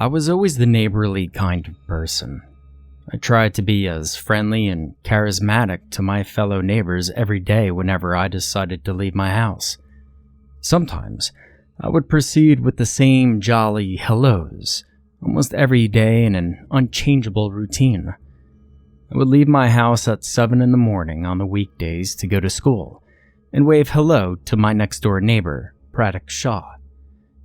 I was always the neighborly kind of person. I tried to be as friendly and charismatic to my fellow neighbors every day whenever I decided to leave my house. Sometimes, I would proceed with the same jolly hellos, almost every day in an unchangeable routine. I would leave my house at 7 in the morning on the weekdays to go to school, and wave hello to my next-door neighbor, Pratik Shah.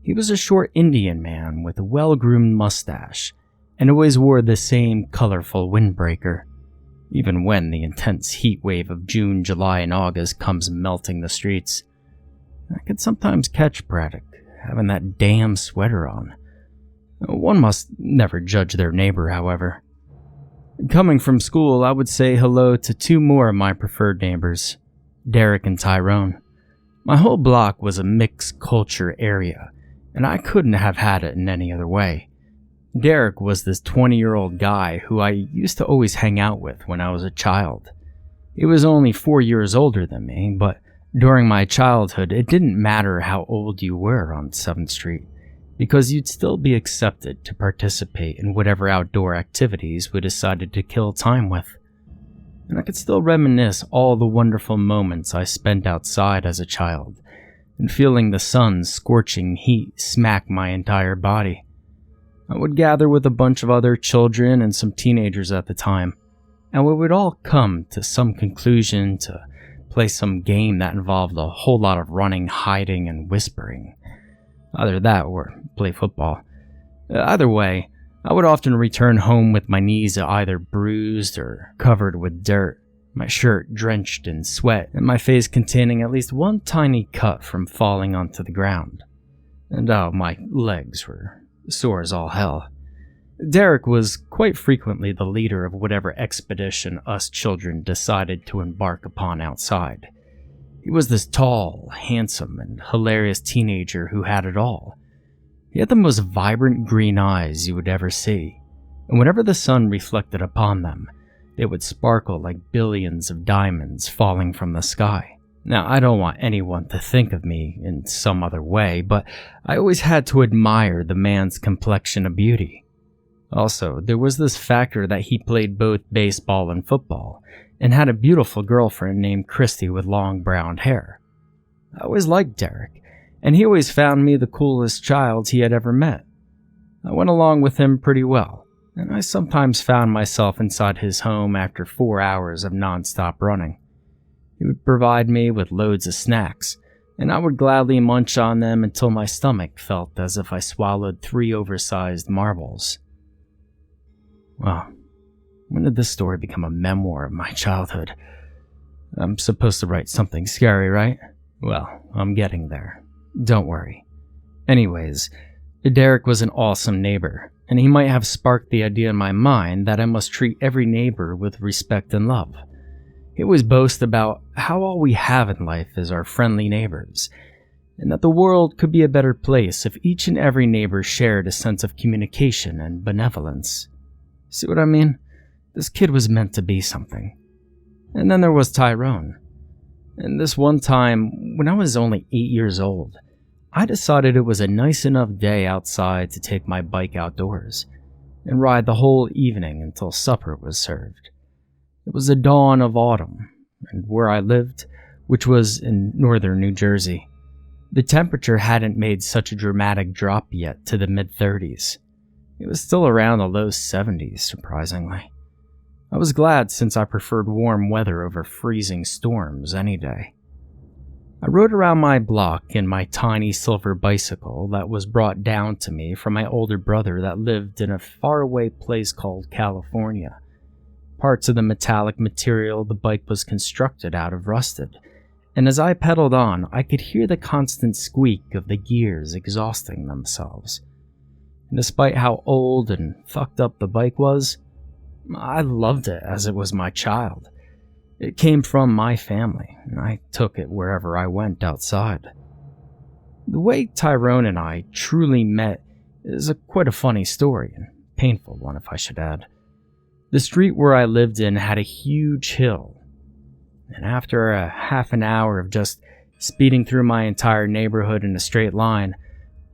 He was a short Indian man with a well-groomed mustache, and always wore the same colorful windbreaker, even when the intense heat wave of June, July, and August comes melting the streets. I could sometimes catch Pratik having that damn sweater on. One must never judge their neighbor, however. Coming from school, I would say hello to two more of my preferred neighbors, Derek and Tyrone. My whole block was a mixed culture area, and I couldn't have had it in any other way. Derek was this 20-year-old guy who I used to always hang out with when I was a child. He was only 4 years older than me, but during my childhood, it didn't matter how old you were on 7th Street, because you'd still be accepted to participate in whatever outdoor activities we decided to kill time with. And I could still reminisce all the wonderful moments I spent outside as a child, and feeling the sun's scorching heat smack my entire body. I would gather with a bunch of other children and some teenagers at the time, and we would all come to some conclusion to play some game that involved a whole lot of running, hiding, and whispering. Either that or play football. Either way, I would often return home with my knees either bruised or covered with dirt, my shirt drenched in sweat, and my face containing at least one tiny cut from falling onto the ground. And my legs were sore as all hell. Derek was quite frequently the leader of whatever expedition us children decided to embark upon outside. He was this tall, handsome, and hilarious teenager who had it all. He had the most vibrant green eyes you would ever see, and whenever the sun reflected upon them, they would sparkle like billions of diamonds falling from the sky. Now, I don't want anyone to think of me in some other way, but I always had to admire the man's complexion of beauty. Also, there was this factor that he played both baseball and football, and had a beautiful girlfriend named Christy with long brown hair. I always liked Derek, and he always found me the coolest child he had ever met. I went along with him pretty well, and I sometimes found myself inside his home after 4 hours of non-stop running. He would provide me with loads of snacks, and I would gladly munch on them until my stomach felt as if I swallowed 3 oversized marbles. Well, when did this story become a memoir of my childhood? I'm supposed to write something scary, right? Well, I'm getting there. Don't worry. Anyways, Derek was an awesome neighbor, and he might have sparked the idea in my mind that I must treat every neighbor with respect and love. He always boasts about how all we have in life is our friendly neighbors, and that the world could be a better place if each and every neighbor shared a sense of communication and benevolence. See what I mean? This kid was meant to be something. And then there was Tyrone. And this one time, when I was only 8 years old, I decided it was a nice enough day outside to take my bike outdoors and ride the whole evening until supper was served. It was the dawn of autumn, and where I lived, which was in northern New Jersey, the temperature hadn't made such a dramatic drop yet to the mid-30s. It was still around the low 70s, surprisingly. I was glad since I preferred warm weather over freezing storms any day. I rode around my block in my tiny silver bicycle that was brought down to me from my older brother that lived in a faraway place called California. Parts of the metallic material the bike was constructed out of rusted, and as I pedaled on, I could hear the constant squeak of the gears exhausting themselves. And despite how old and fucked up the bike was, I loved it as it was my child. It came from my family, and I took it wherever I went outside. The way Tyrone and I truly met is quite a funny story, and painful one if I should add. The street where I lived in had a huge hill, and after a half an hour of just speeding through my entire neighborhood in a straight line,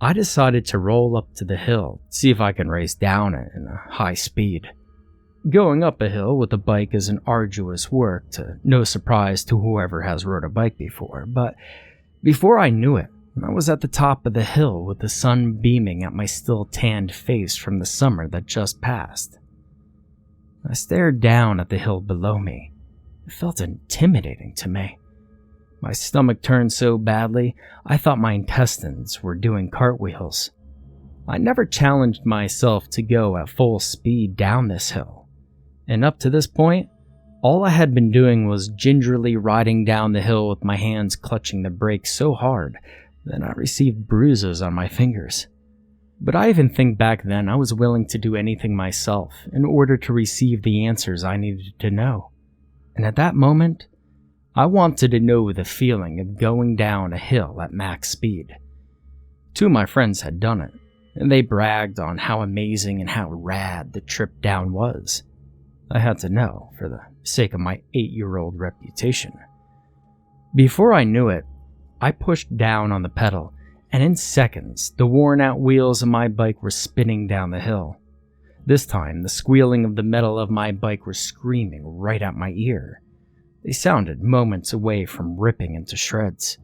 I decided to roll up to the hill, see if I can race down it in a high speed. Going up a hill with a bike is an arduous work, to no surprise to whoever has rode a bike before, but before I knew it, I was at the top of the hill with the sun beaming at my still tanned face from the summer that just passed. I stared down at the hill below me. It felt intimidating to me. My stomach turned so badly, I thought my intestines were doing cartwheels. I never challenged myself to go at full speed down this hill, and up to this point, all I had been doing was gingerly riding down the hill with my hands clutching the brakes so hard that I received bruises on my fingers. But I even think back then I was willing to do anything myself in order to receive the answers I needed to know. And at that moment, I wanted to know the feeling of going down a hill at max speed. Two of my friends had done it, and they bragged on how amazing and how rad the trip down was. I had to know for the sake of my 8-year-old reputation. Before I knew it, I pushed down on the pedal, and in seconds, the worn-out wheels of my bike were spinning down the hill. This time, the squealing of the metal of my bike was screaming right at my ear. They sounded moments away from ripping into shreds.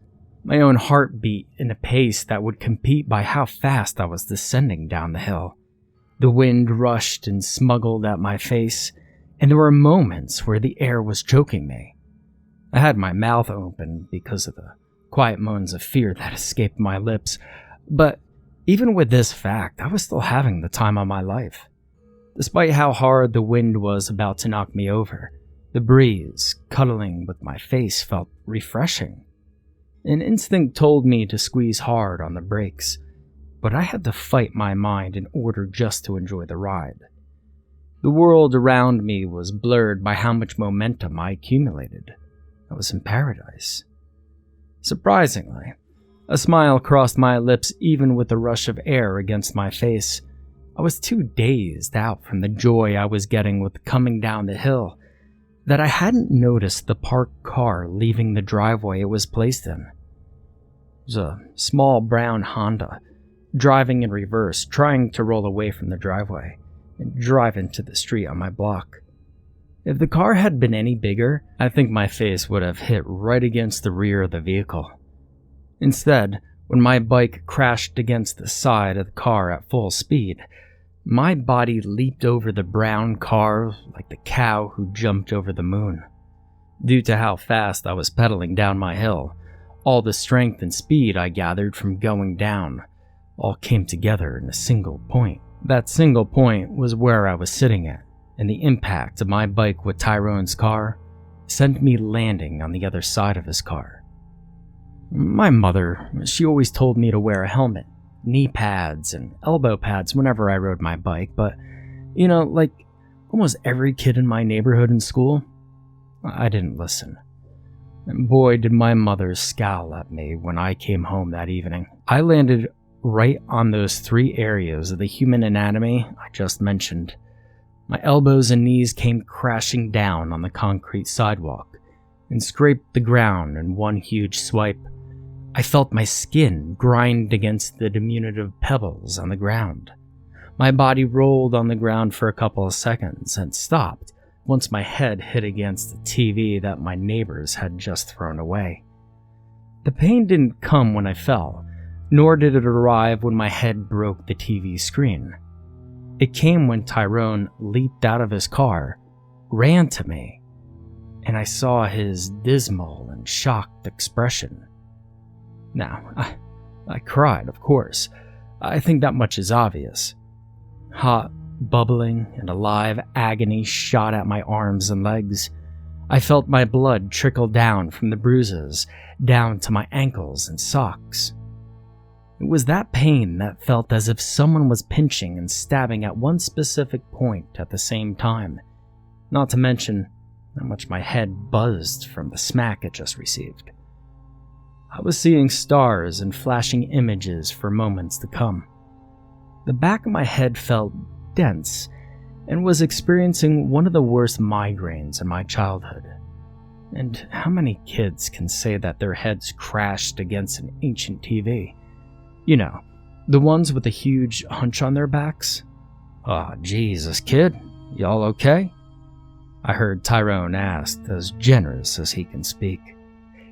My own heart beat in a pace that would compete by how fast I was descending down the hill. The wind rushed and smuggled at my face, and there were moments where the air was choking me. I had my mouth open because of the quiet moans of fear that escaped my lips, but even with this fact, I was still having the time of my life. Despite how hard the wind was about to knock me over, the breeze, cuddling with my face, felt refreshing. An instinct told me to squeeze hard on the brakes, but I had to fight my mind in order just to enjoy the ride. The world around me was blurred by how much momentum I accumulated. I was in paradise. Surprisingly, a smile crossed my lips even with the rush of air against my face. I was too dazed out from the joy I was getting with coming down the hill that I hadn't noticed the parked car leaving the driveway it was placed in. It was a small brown Honda, driving in reverse, trying to roll away from the driveway and drive into the street on my block. If the car had been any bigger, I think my face would have hit right against the rear of the vehicle. Instead, when my bike crashed against the side of the car at full speed, my body leaped over the brown car like the cow who jumped over the moon. Due to how fast I was pedaling down my hill, all the strength and speed I gathered from going down all came together in a single point. That single point was where I was sitting at, and the impact of my bike with Tyrone's car sent me landing on the other side of his car. My mother, she always told me to wear a helmet, knee pads, and elbow pads whenever I rode my bike, but, like almost every kid in my neighborhood and school, I didn't listen. And boy, did my mother scowl at me when I came home that evening. I landed right on those 3 areas of the human anatomy I just mentioned. My elbows and knees came crashing down on the concrete sidewalk and scraped the ground in one huge swipe. I felt my skin grind against the diminutive pebbles on the ground. My body rolled on the ground for a couple of seconds and stopped once my head hit against the TV that my neighbors had just thrown away. The pain didn't come when I fell, nor did it arrive when my head broke the TV screen. It came when Tyrone leaped out of his car, ran to me, and I saw his dismal and shocked expression. Now, I cried, of course. I think that much is obvious. Hot, bubbling, and alive agony shot at my arms and legs. I felt my blood trickle down from the bruises, down to my ankles and socks. It was that pain that felt as if someone was pinching and stabbing at one specific point at the same time, not to mention how much my head buzzed from the smack it just received. I was seeing stars and flashing images for moments to come. The back of my head felt dense and was experiencing one of the worst migraines in my childhood. And how many kids can say that their heads crashed against an ancient TV? The ones with a huge hunch on their backs? "Aw, Jesus, kid, y'all okay?" I heard Tyrone ask, as generous as he can speak.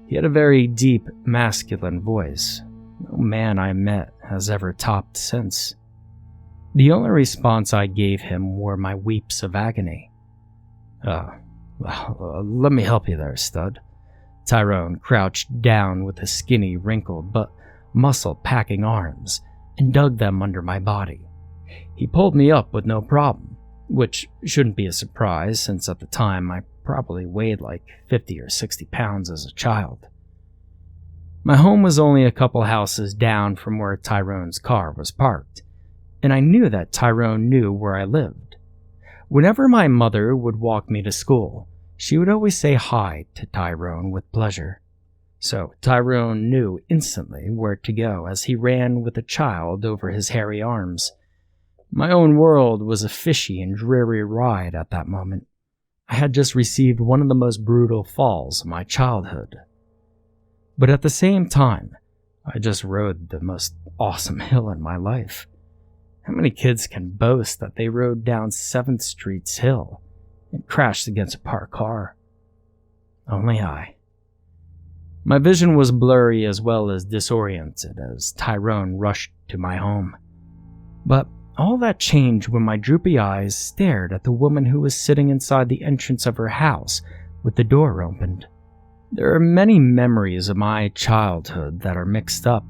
He had a very deep, masculine voice. No man I met has ever topped since. The only response I gave him were my weeps of agony. Let me help you there, stud." Tyrone crouched down with his skinny, wrinkled, but muscle-packing arms and dug them under my body. He pulled me up with no problem, which shouldn't be a surprise since at the time I probably weighed like 50 or 60 pounds as a child. My home was only a couple houses down from where Tyrone's car was parked, and I knew that Tyrone knew where I lived. Whenever my mother would walk me to school, she would always say hi to Tyrone with pleasure. So Tyrone knew instantly where to go as he ran with the child over his hairy arms. My own world was a fishy and dreary ride at that moment. I had just received one of the most brutal falls of my childhood. But at the same time, I just rode the most awesome hill in my life. How many kids can boast that they rode down 7th Street's hill and crashed against a parked car? Only I. My vision was blurry as well as disoriented as Tyrone rushed to my home. But all that changed when my droopy eyes stared at the woman who was sitting inside the entrance of her house with the door opened. There are many memories of my childhood that are mixed up,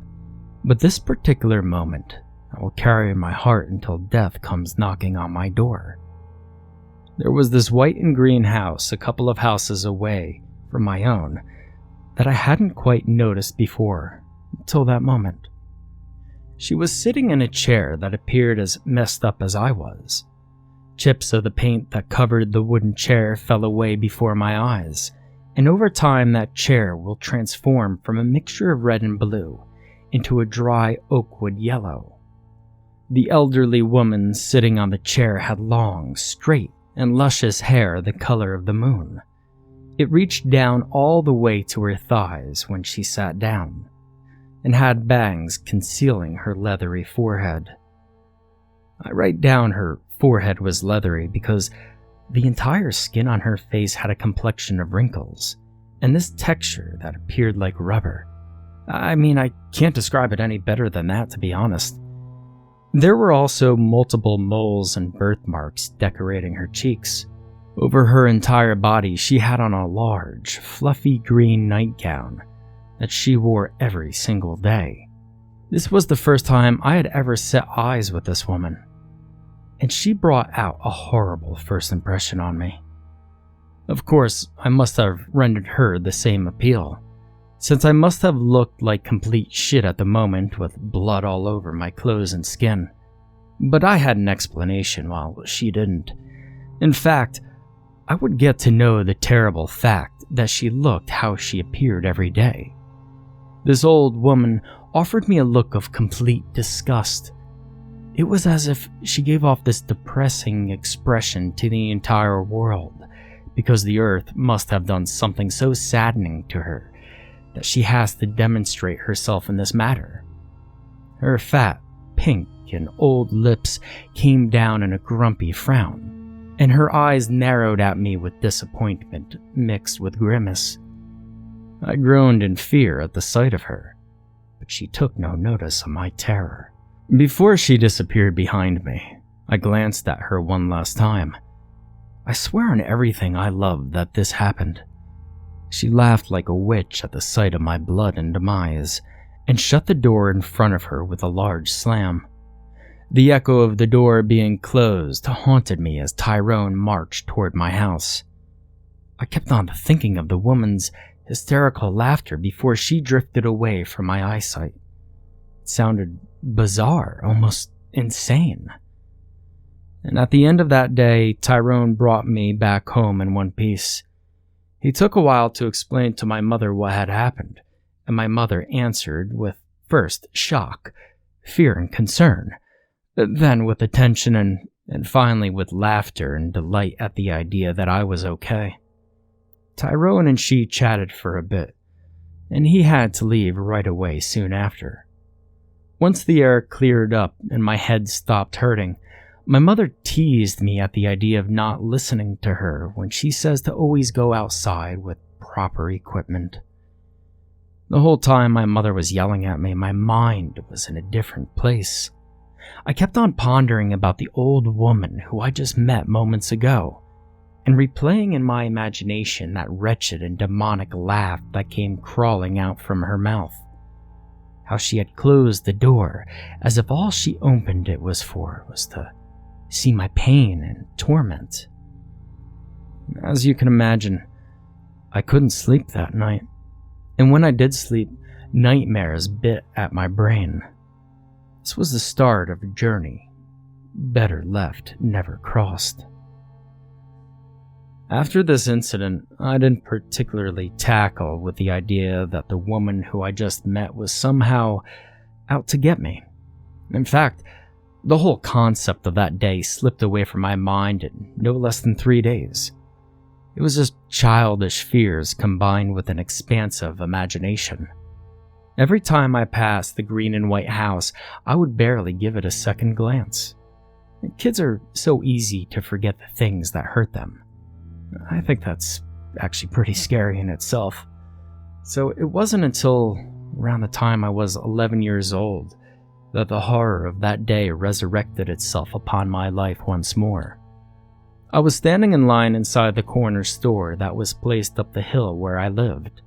but this particular moment I will carry in my heart until death comes knocking on my door. There was this white and green house a couple of houses away from my own that I hadn't quite noticed before until that moment. She was sitting in a chair that appeared as messed up as I was. Chips of the paint that covered the wooden chair fell away before my eyes, and over time that chair will transform from a mixture of red and blue into a dry oakwood yellow. The elderly woman sitting on the chair had long, straight, and luscious hair the color of the moon. It reached down all the way to her thighs when she sat down, and had bangs concealing her leathery forehead. I write down her forehead was leathery because the entire skin on her face had a complexion of wrinkles, and this texture that appeared like rubber. I mean, I can't describe it any better than that, to be honest. There were also multiple moles and birthmarks decorating her cheeks. Over her entire body, she had on a large, fluffy green nightgown that she wore every single day. This was the first time I had ever set eyes with this woman, and she brought out a horrible first impression on me. Of course, I must have rendered her the same appeal, since I must have looked like complete shit at the moment with blood all over my clothes and skin. But I had an explanation while she didn't. In fact, I would get to know the terrible fact that she looked how she appeared every day. This old woman offered me a look of complete disgust. It was as if she gave off this depressing expression to the entire world, because the earth must have done something so saddening to her that she has to demonstrate herself in this matter. Her fat, pink, and old lips came down in a grumpy frown, and her eyes narrowed at me with disappointment mixed with grimace. I groaned in fear at the sight of her, but she took no notice of my terror. Before she disappeared behind me, I glanced at her one last time. I swear on everything I loved that this happened. She laughed like a witch at the sight of my blood and demise, and shut the door in front of her with a large slam. The echo of the door being closed haunted me as Tyrone marched toward my house. I kept on thinking of the woman's hysterical laughter before she drifted away from my eyesight. It sounded bizarre, almost insane. And at the end of that day, Tyrone brought me back home in one piece. He took a while to explain to my mother what had happened, and my mother answered with first shock, fear and concern, then with attention and finally with laughter and delight at the idea that I was okay. Tyrone and she chatted for a bit, and he had to leave right away soon after. Once the air cleared up and my head stopped hurting, my mother teased me at the idea of not listening to her when she says to always go outside with proper equipment. The whole time my mother was yelling at me, my mind was in a different place. I kept on pondering about the old woman who I just met moments ago, and replaying in my imagination that wretched and demonic laugh that came crawling out from her mouth. How she had closed the door as if all she opened it was to see my pain and torment. As you can imagine, I couldn't sleep that night, and when I did sleep, nightmares bit at my brain. This was the start of a journey better left never crossed. After this incident, I didn't particularly tackle with the idea that the woman who I just met was somehow out to get me. In fact, the whole concept of that day slipped away from my mind in no less than 3 days. It was just childish fears combined with an expansive imagination. Every time I passed the green and white house, I would barely give it a second glance. Kids are so easy to forget the things that hurt them. I think that's actually pretty scary in itself. So it wasn't until around the time I was 11 years old that the horror of that day resurrected itself upon my life once more. I was standing in line inside the corner store that was placed up the hill where I lived.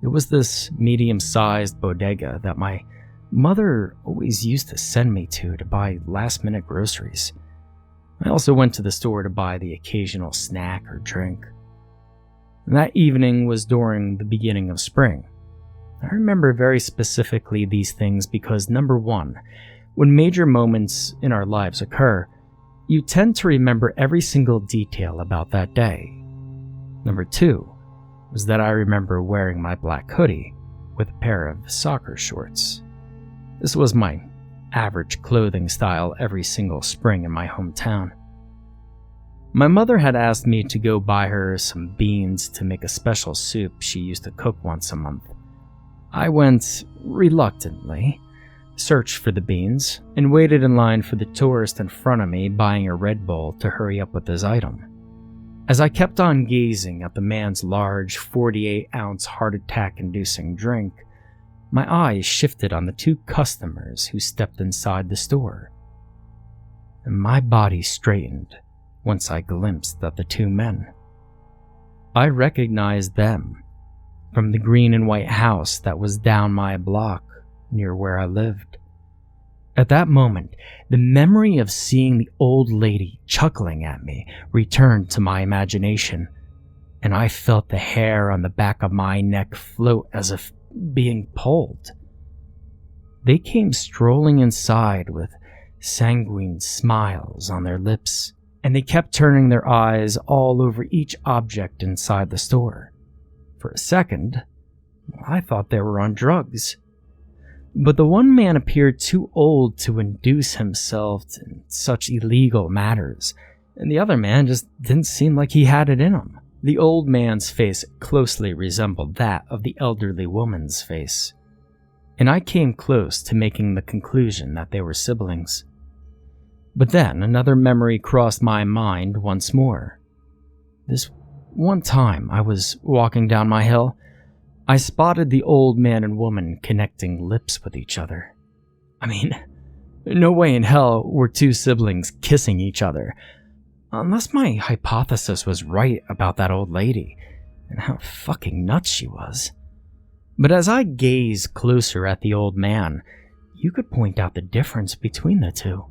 It was this medium-sized bodega that my mother always used to send me to buy last-minute groceries. I also went to the store to buy the occasional snack or drink. That evening was during the beginning of spring. I remember very specifically these things because, number one, when major moments in our lives occur, you tend to remember every single detail about that day. Number two was that I remember wearing my black hoodie with a pair of soccer shorts. This was my average clothing style every single spring in my hometown. My mother had asked me to go buy her some beans to make a special soup she used to cook once a month. I went reluctantly, searched for the beans, and waited in line for the tourist in front of me buying a Red Bull to hurry up with his item. As I kept on gazing at the man's large 48-ounce heart attack-inducing drink, my eyes shifted on the two customers who stepped inside the store. And my body straightened once I glimpsed at the two men. I recognized them from the green and white house that was down my block near where I lived. At that moment, the memory of seeing the old lady chuckling at me returned to my imagination, and I felt the hair on the back of my neck float as if being pulled. They came strolling inside with sanguine smiles on their lips, and they kept turning their eyes all over each object inside the store. For a second, I thought they were on drugs. But the one man appeared too old to induce himself in such illegal matters, and the other man just didn't seem like he had it in him. The old man's face closely resembled that of the elderly woman's face, and I came close to making the conclusion that they were siblings. But then another memory crossed my mind once more. This one time I was walking down my hill, I spotted the old man and woman connecting lips with each other. I mean, no way in hell were two siblings kissing each other, unless my hypothesis was right about that old lady and how fucking nuts she was. But as I gazed closer at the old man, you could point out the difference between the two.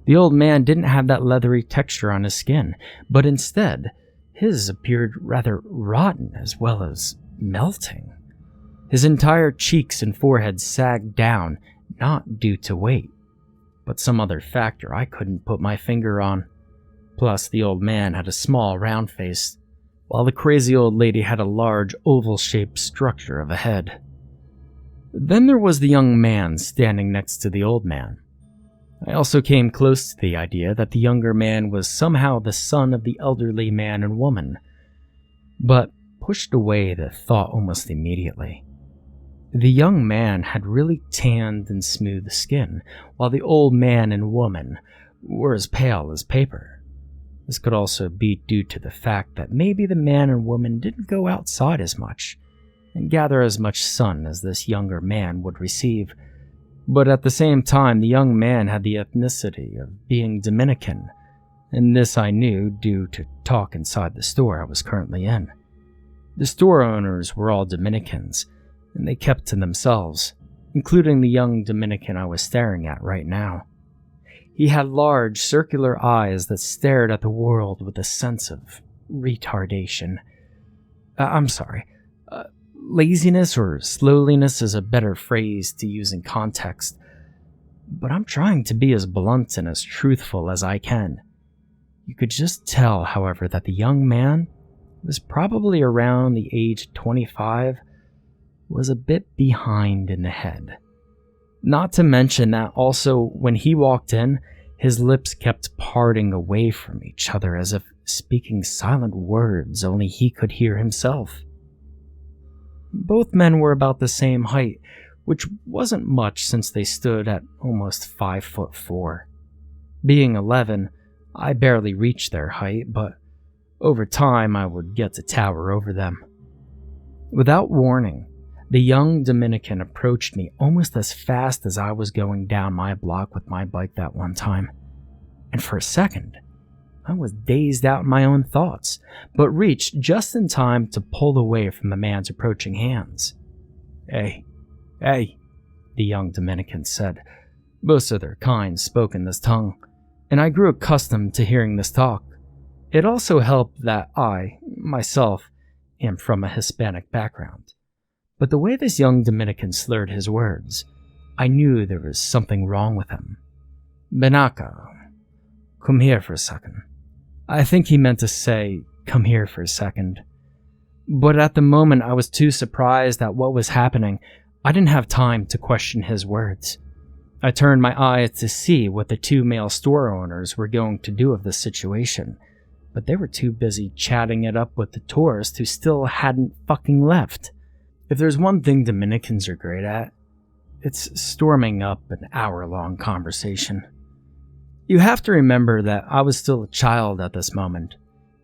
The old man didn't have that leathery texture on his skin, but instead, his appeared rather rotten as well as melting. His entire cheeks and forehead sagged down, not due to weight, but some other factor I couldn't put my finger on. Plus, the old man had a small round face, while the crazy old lady had a large oval-shaped structure of a head. Then there was the young man standing next to the old man. I also came close to the idea that the younger man was somehow the son of the elderly man and woman, but pushed away the thought almost immediately. The young man had really tanned and smooth skin, while the old man and woman were as pale as paper. This could also be due to the fact that maybe the man and woman didn't go outside as much and gather as much sun as this younger man would receive. But at the same time, the young man had the ethnicity of being Dominican, and this I knew due to talk inside the store I was currently in. The store owners were all Dominicans, and they kept to themselves, including the young Dominican I was staring at right now. He had large, circular eyes that stared at the world with a sense of retardation. Laziness or slowliness is a better phrase to use in context, but I'm trying to be as blunt and as truthful as I can. You could just tell, however, that the young man was probably around the age of 25, was a bit behind in the head. Not to mention that also when he walked in, his lips kept parting away from each other as if speaking silent words only he could hear himself. Both men were about the same height, which wasn't much since they stood at almost 5'4". Being 11, I barely reached their height, but over time I would get to tower over them. Without warning, the young Dominican approached me almost as fast as I was going down my block with my bike that one time, and for a second, I was dazed out in my own thoughts, but reached just in time to pull away from the man's approaching hands. Hey, the young Dominican said. Most of their kind spoke in this tongue, and I grew accustomed to hearing this talk. It also helped that I, myself, am from a Hispanic background. But the way this young Dominican slurred his words, I knew there was something wrong with him. Benaka, come here for a second. I think he meant to say, come here for a second. But at the moment I was too surprised at what was happening, I didn't have time to question his words. I turned my eyes to see what the two male store owners were going to do of the situation, but they were too busy chatting it up with the tourist who still hadn't fucking left. If there's one thing Dominicans are great at, it's storming up an hour-long conversation. You have to remember that I was still a child at this moment,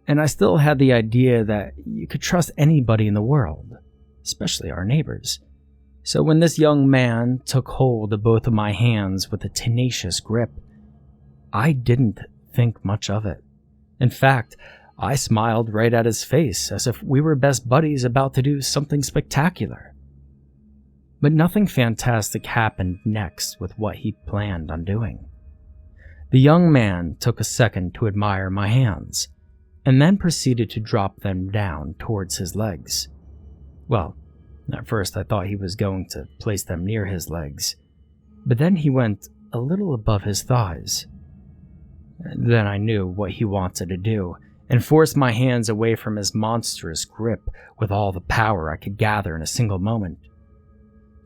and I still had the idea that you could trust anybody in the world, especially our neighbors. So when this young man took hold of both of my hands with a tenacious grip, I didn't think much of it. In fact, I smiled right at his face as if we were best buddies about to do something spectacular. But nothing fantastic happened next with what he planned on doing. The young man took a second to admire my hands, and then proceeded to drop them down towards his legs. Well, at first I thought he was going to place them near his legs, but then he went a little above his thighs. Then I knew what he wanted to do, and forced my hands away from his monstrous grip with all the power I could gather in a single moment.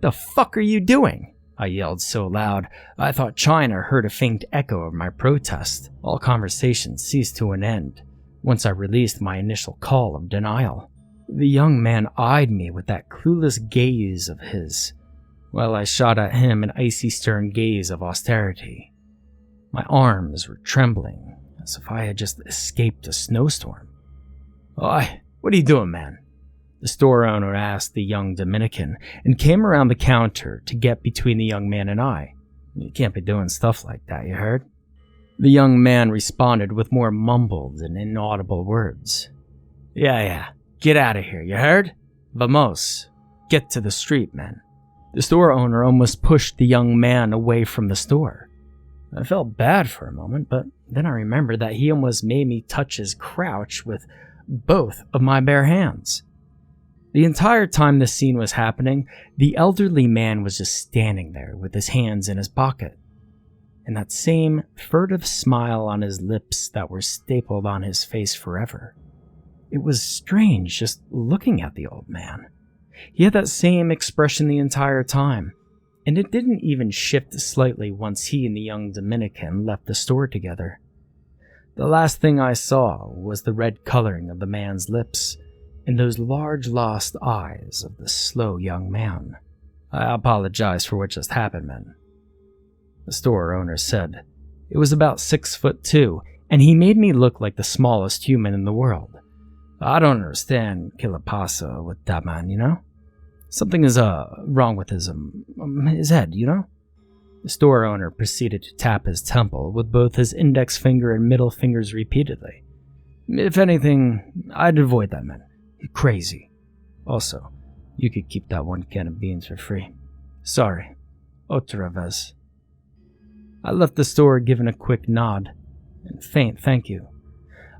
"The fuck are you doing?" I yelled so loud, I thought China heard a faint echo of my protest. All conversation ceased to an end once I released my initial call of denial. The young man eyed me with that clueless gaze of his, while I shot at him an icy stern gaze of austerity. My arms were trembling, as if I had just escaped a snowstorm. "Oi, what are you doing, man?" the store owner asked the young Dominican, and came around the counter to get between the young man and I. "You can't be doing stuff like that, you heard?" The young man responded with more mumbled and inaudible words. Yeah, get out of here, you heard? Vamos, get to the street, man." The store owner almost pushed the young man away from the store. I felt bad for a moment, but then I remembered that he almost made me touch his crotch with both of my bare hands. The entire time this scene was happening, the elderly man was just standing there with his hands in his pocket, and that same furtive smile on his lips that were stapled on his face forever. It was strange just looking at the old man. He had that same expression the entire time, and it didn't even shift slightly once he and the young Dominican left the store together. The last thing I saw was the red coloring of the man's lips and those large lost eyes of the slow young man. I apologize for what just happened, man," the store owner said. It was about 6'2", and he made me look like the smallest human in the world. "I don't understand Creepypasta with that man, you know? Something is wrong with his head, you know?" The store owner proceeded to tap his temple with both his index finger and middle fingers repeatedly. "If anything, I'd avoid that man. He's crazy. Also, you could keep that one can of beans for free. Sorry. Otra vez." I left the store giving a quick nod and faint thank you.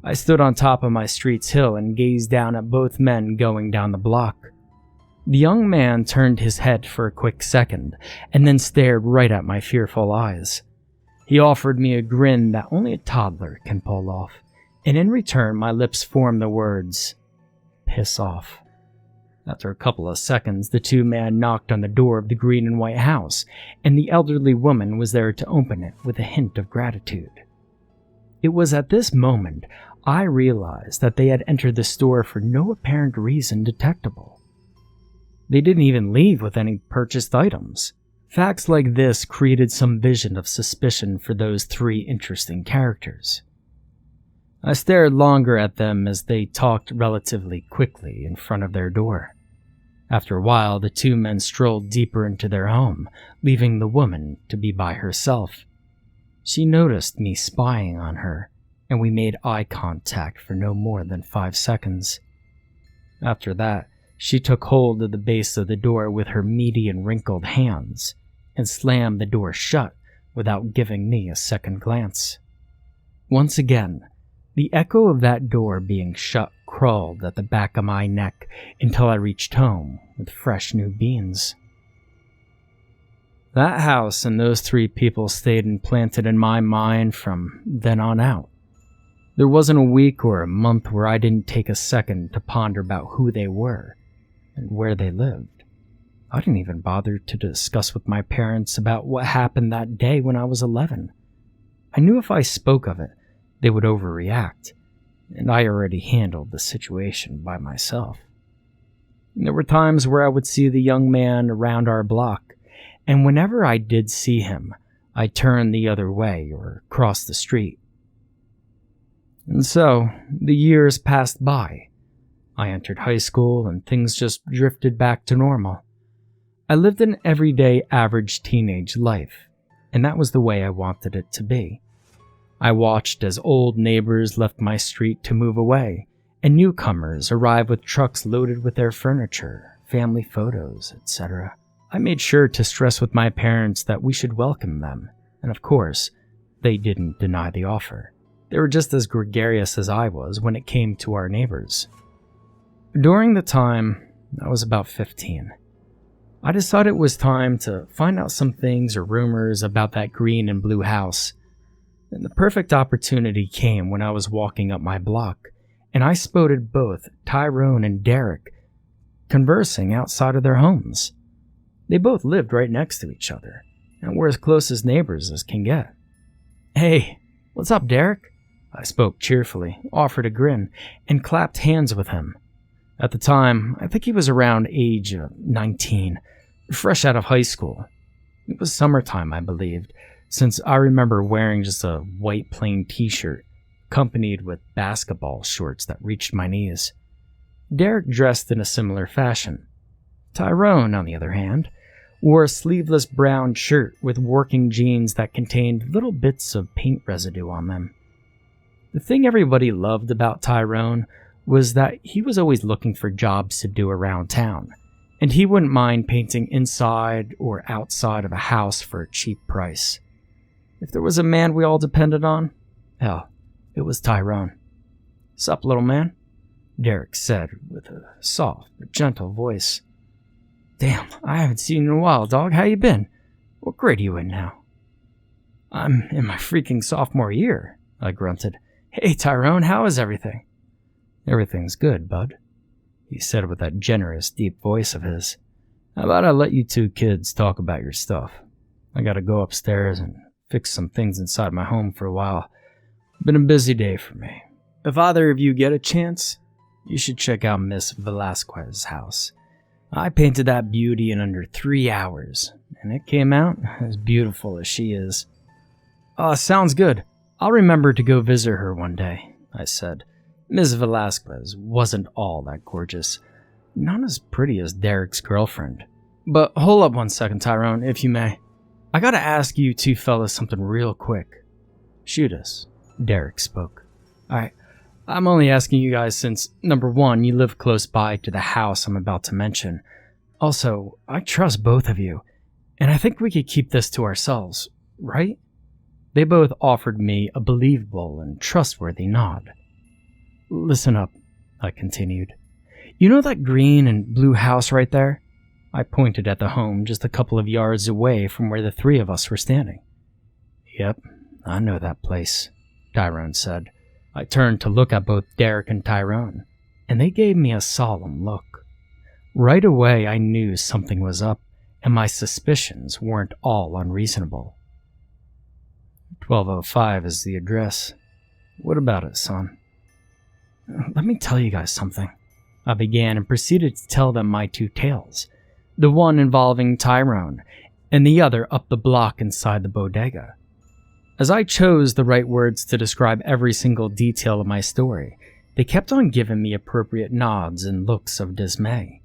I stood on top of my street's hill and gazed down at both men going down the block. The young man turned his head for a quick second and then stared right at my fearful eyes. He offered me a grin that only a toddler can pull off, and in return my lips formed the words, "Piss off." After a couple of seconds, the two men knocked on the door of the green and white house, and the elderly woman was there to open it with a hint of gratitude. It was at this moment I realized that they had entered the store for no apparent reason detectable. They didn't even leave with any purchased items. Facts like this created some vision of suspicion for those three interesting characters. I stared longer at them as they talked relatively quickly in front of their door. After a while, the two men strolled deeper into their home, leaving the woman to be by herself. She noticed me spying on her, and we made eye contact for no more than 5 seconds. After that, she took hold of the base of the door with her meaty and wrinkled hands, and slammed the door shut without giving me a second glance. Once again, the echo of that door being shut crawled at the back of my neck until I reached home with fresh new beans. That house and those three people stayed implanted in my mind from then on out. There wasn't a week or a month where I didn't take a second to ponder about who they were and where they lived. I didn't even bother to discuss with my parents about what happened that day when I was 11. I knew if I spoke of it, they would overreact, and I already handled the situation by myself. There were times where I would see the young man around our block, and whenever I did see him, I turned the other way or crossed the street. And so, the years passed by. I entered high school, and things just drifted back to normal. I lived an everyday average teenage life, and that was the way I wanted it to be. I watched as old neighbors left my street to move away, and newcomers arrived with trucks loaded with their furniture, family photos, etc. I made sure to stress with my parents that we should welcome them, and of course, they didn't deny the offer. They were just as gregarious as I was when it came to our neighbors. During the time I was about 15, I decided it was time to find out some things or rumors about that green and blue house. And the perfect opportunity came when I was walking up my block, and I spotted both Tyrone and Derek conversing outside of their homes. They both lived right next to each other, and were as close as neighbors as can get. "Hey, what's up, Derek?" I spoke cheerfully, offered a grin, and clapped hands with him. At the time, I think he was around age 19, fresh out of high school. It was summertime, I believed, since I remember wearing just a white plain t-shirt, accompanied with basketball shorts that reached my knees. Derek dressed in a similar fashion. Tyrone, on the other hand, wore a sleeveless brown shirt with working jeans that contained little bits of paint residue on them. The thing everybody loved about Tyrone was that he was always looking for jobs to do around town, and he wouldn't mind painting inside or outside of a house for a cheap price. If there was a man we all depended on, hell, it was Tyrone. "Sup, little man?" Derek said with a soft but gentle voice. "Damn, I haven't seen you in a while, dog. How you been? What grade are you in now?" "I'm in my freaking sophomore year," I grunted. "Hey, Tyrone, how is everything?" "Everything's good, bud," he said with that generous, deep voice of his. "How about I let you two kids talk about your stuff? I gotta go upstairs and fix some things inside my home for a while. Been a busy day for me. If either of you get a chance, you should check out Miss Velasquez's house. I painted that beauty in under 3 hours, and it came out as beautiful as she is. Sounds good. I'll remember to go visit her one day, I said. Ms. Velasquez wasn't all that gorgeous. Not as pretty as Derek's girlfriend. But hold up one second, Tyrone, if you may. I gotta ask you two fellas something real quick. Shoot us, Derek spoke. Alright, I'm only asking you guys since, number one, you live close by to the house I'm about to mention. Also, I trust both of you, and I think we could keep this to ourselves, right? They both offered me a believable and trustworthy nod. Listen up, I continued. You know that green and blue house right there? I pointed at the home just a couple of yards away from where the three of us were standing. Yep, I know that place, Tyrone said. I turned to look at both Derek and Tyrone, and they gave me a solemn look. Right away I knew something was up, and my suspicions weren't all unreasonable. 1205 is the address. What about it, son? Let me tell you guys something. I began and proceeded to tell them my two tales, the one involving Tyrone, and the other up the block inside the bodega. As I chose the right words to describe every single detail of my story, they kept on giving me appropriate nods and looks of dismay.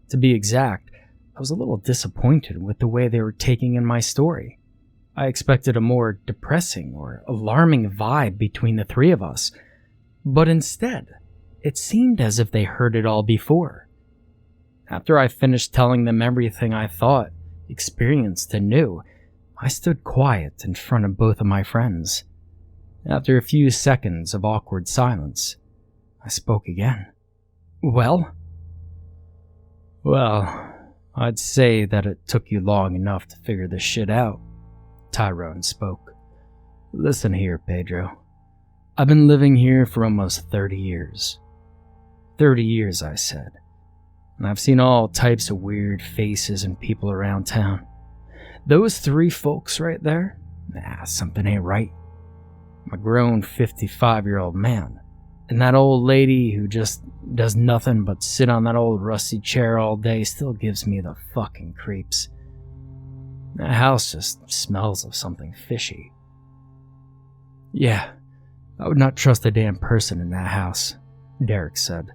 To be exact, I was a little disappointed with the way they were taking in my story. I expected a more depressing or alarming vibe between the three of us, but instead, it seemed as if they heard it all before. After I finished telling them everything I thought, experienced, and knew, I stood quiet in front of both of my friends. After a few seconds of awkward silence, I spoke again. Well, I'd say that it took you long enough to figure this shit out, Tyrone spoke. Listen here, Pedro. I've been living here for almost 30 years. 30 years, I said. And I've seen all types of weird faces and people around town. Those three folks right there? Something ain't right. I'm a grown 55-year-old man. And that old lady who just does nothing but sit on that old rusty chair all day still gives me the fucking creeps. That house just smells of something fishy. Yeah, I would not trust a damn person in that house, Derek said.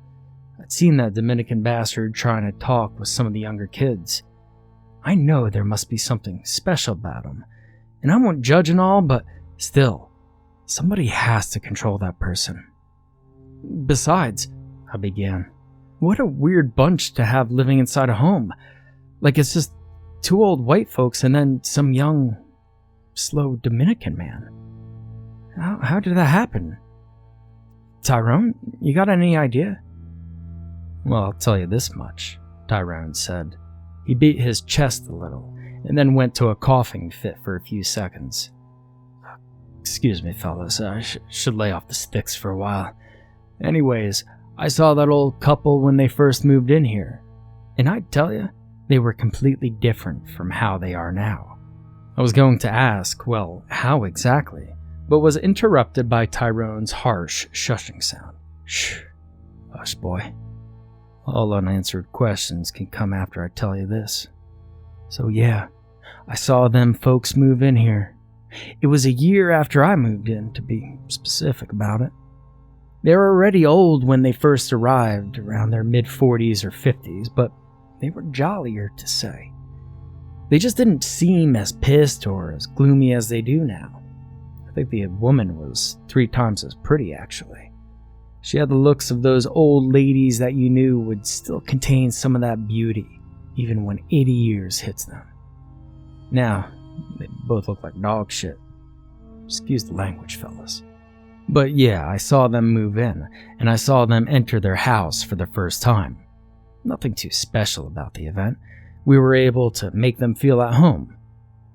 I'd seen that Dominican bastard trying to talk with some of the younger kids. I know there must be something special about him, and I won't judge and all, but still, somebody has to control that person. Besides, I began, what a weird bunch to have living inside a home. Like it's just two old white folks and then some young, slow Dominican man. How did that happen? Tyrone, you got any idea? Well, I'll tell you this much, Tyrone said. He beat his chest a little, and then went to a coughing fit for a few seconds. Excuse me, fellas, I should lay off the sticks for a while. Anyways, I saw that old couple when they first moved in here, and I'd tell you, they were completely different from how they are now. I was going to ask, well, how exactly, but was interrupted by Tyrone's harsh shushing sound. Shh, hush, boy. All unanswered questions can come after I tell you this. So yeah, I saw them folks move in here. It was a year after I moved in, to be specific about it. They were already old when they first arrived, around their mid-40s or 50s, but they were jollier to say. They just didn't seem as pissed or as gloomy as they do now. I think the woman was 3 times as pretty, actually. She had the looks of those old ladies that you knew would still contain some of that beauty, even when 80 years hits them. Now, they both look like dog shit. Excuse the language, fellas. But yeah, I saw them move in, and I saw them enter their house for the first time. Nothing too special about the event. We were able to make them feel at home.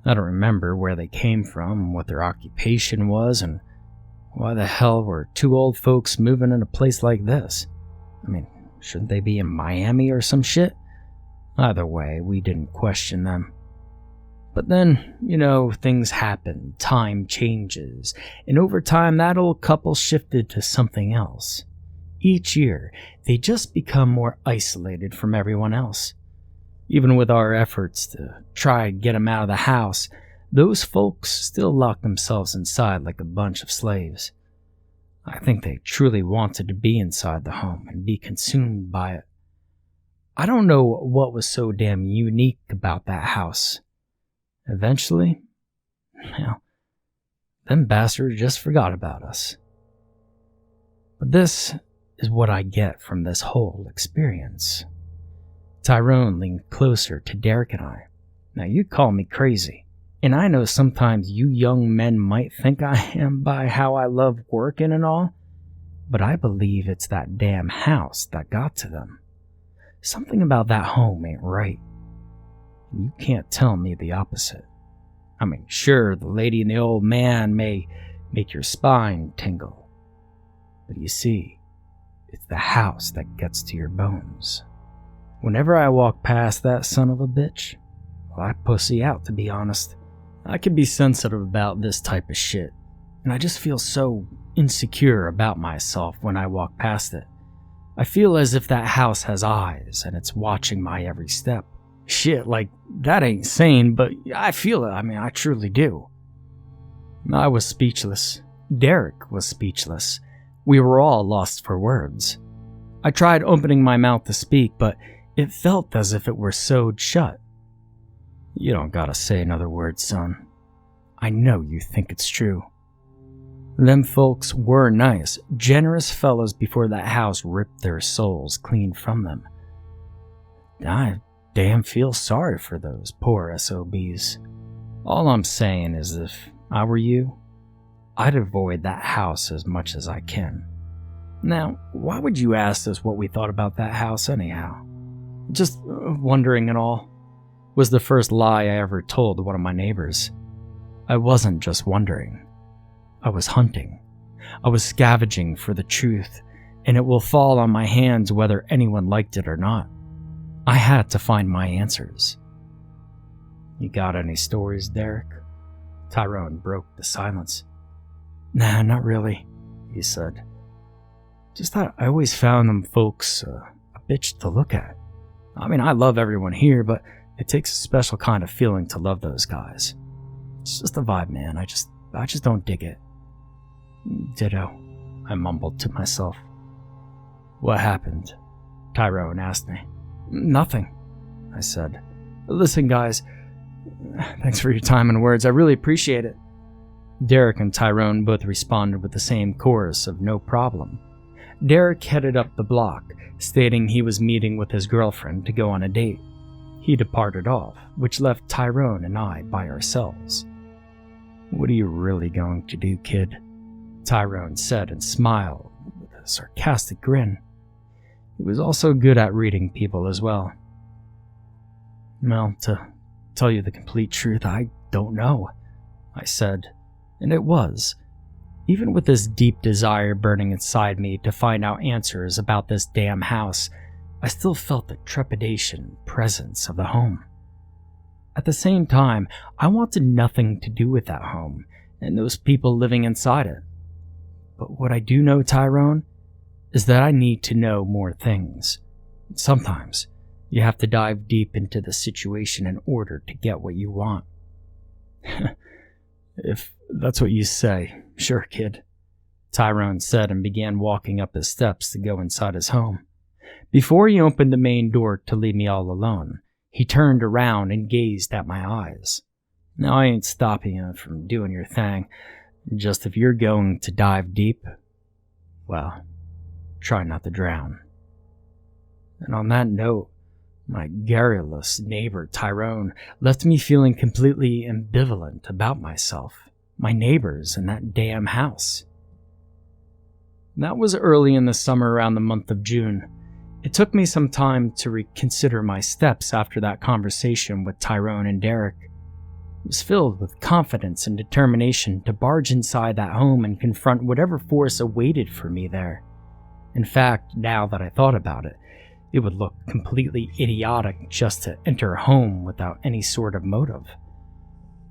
I don't remember where they came from, what their occupation was, and why the hell were 2 old folks moving in a place like this? I mean, shouldn't they be in Miami or some shit? Either way, we didn't question them. But then, things happen, time changes, and over time that old couple shifted to something else. Each year, they just become more isolated from everyone else. Even with our efforts to try and get him out of the house, those folks still locked themselves inside like a bunch of slaves. I think they truly wanted to be inside the home and be consumed by it. I don't know what was so damn unique about that house. Eventually, well, them bastards just forgot about us. But this is what I get from this whole experience. Tyrone leaned closer to Derek and I. Now, you call me crazy, and I know sometimes you young men might think I am by how I love working and all, but I believe it's that damn house that got to them. Something about that home ain't right. You can't tell me the opposite. I mean, sure, the lady and the old man may make your spine tingle, but you see, it's the house that gets to your bones. Whenever I walk past that son of a bitch, well, I pussy out, to be honest. I can be sensitive about this type of shit, and I just feel so insecure about myself when I walk past it. I feel as if that house has eyes and it's watching my every step. Shit, like, that ain't sane, but I feel it. I mean, I truly do. I was speechless. Derek was speechless. We were all lost for words. I tried opening my mouth to speak, but it felt as if it were sewed shut. You don't gotta say another word, son. I know you think it's true. Them folks were nice, generous fellows before that house ripped their souls clean from them. I damn feel sorry for those poor SOBs. All I'm saying is if I were you, I'd avoid that house as much as I can. Now, why would you ask us what we thought about that house anyhow? Just wondering and all. Was the first lie I ever told one of my neighbors. I wasn't just wondering. I was hunting. I was scavenging for the truth, and it will fall on my hands whether anyone liked it or not. I had to find my answers. You got any stories, Derek? Tyrone broke the silence. Nah, not really, he said. Just thought I always found them folks a bitch to look at. I mean, I love everyone here, but it takes a special kind of feeling to love those guys. It's just a vibe, man. I just don't dig it. Ditto, I mumbled to myself. What happened? Tyrone asked me. Nothing, I said. Listen, guys, thanks for your time and words. I really appreciate it. Derek and Tyrone both responded with the same chorus of no problem. Derek headed up the block, stating he was meeting with his girlfriend to go on a date. He departed off, which left Tyrone and I by ourselves. What are you really going to do, kid? Tyrone said and smiled with a sarcastic grin. He was also good at reading people as well. Well, to tell you the complete truth, I don't know, I said, and it was. Even with this deep desire burning inside me to find out answers about this damn house, I still felt the trepidation presence of the home. At the same time, I wanted nothing to do with that home and those people living inside it. But what I do know, Tyrone, is that I need to know more things. Sometimes, you have to dive deep into the situation in order to get what you want. If that's what you say, sure, kid, Tyrone said and began walking up his steps to go inside his home. Before he opened the main door to leave me all alone, he turned around and gazed at my eyes. Now, I ain't stopping you from doing your thing, just if you're going to dive deep, well, try not to drown. And on that note, my garrulous neighbor Tyrone left me feeling completely ambivalent about myself, my neighbors, and that damn house. That was early in the summer around the month of June. It took me some time to reconsider my steps after that conversation with Tyrone and Derek. I was filled with confidence and determination to barge inside that home and confront whatever force awaited for me there. In fact, now that I thought about it, it would look completely idiotic just to enter a home without any sort of motive.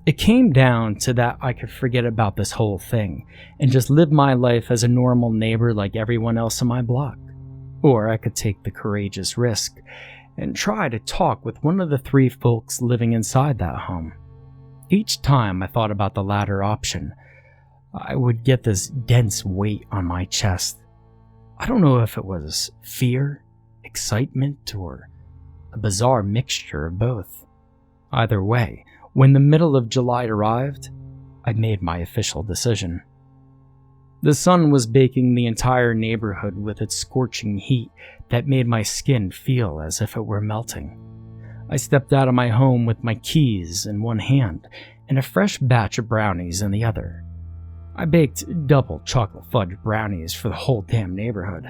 It came down to that I could forget about this whole thing and just live my life as a normal neighbor like everyone else on my block. Or I could take the courageous risk and try to talk with one of the 3 folks living inside that home. Each time I thought about the latter option, I would get this dense weight on my chest. I don't know if it was fear, excitement, or a bizarre mixture of both. Either way, when the middle of July arrived, I made my official decision. The sun was baking the entire neighborhood with its scorching heat that made my skin feel as if it were melting. I stepped out of my home with my keys in one hand and a fresh batch of brownies in the other. I baked double chocolate fudge brownies for the whole damn neighborhood.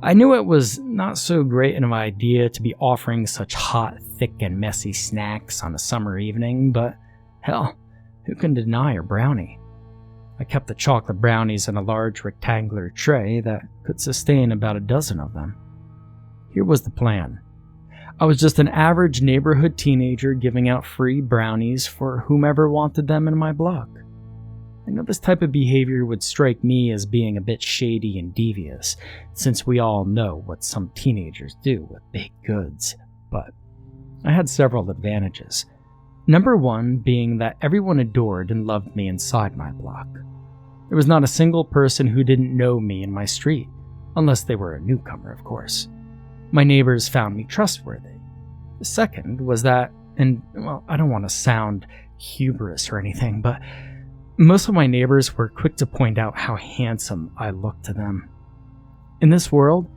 I knew it was not so great an idea to be offering such hot, thick, and messy snacks on a summer evening, but hell, who can deny a brownie? I kept the chocolate brownies in a large rectangular tray that could sustain about a dozen of them. Here was the plan. I was just an average neighborhood teenager giving out free brownies for whomever wanted them in my block. I know this type of behavior would strike me as being a bit shady and devious, since we all know what some teenagers do with baked goods, but I had several advantages. Number 1 being that everyone adored and loved me inside my block. There was not a single person who didn't know me in my street, unless they were a newcomer, of course. My neighbors found me trustworthy. The second was that, and well, I don't want to sound hubris or anything, but most of my neighbors were quick to point out how handsome I looked to them. In this world,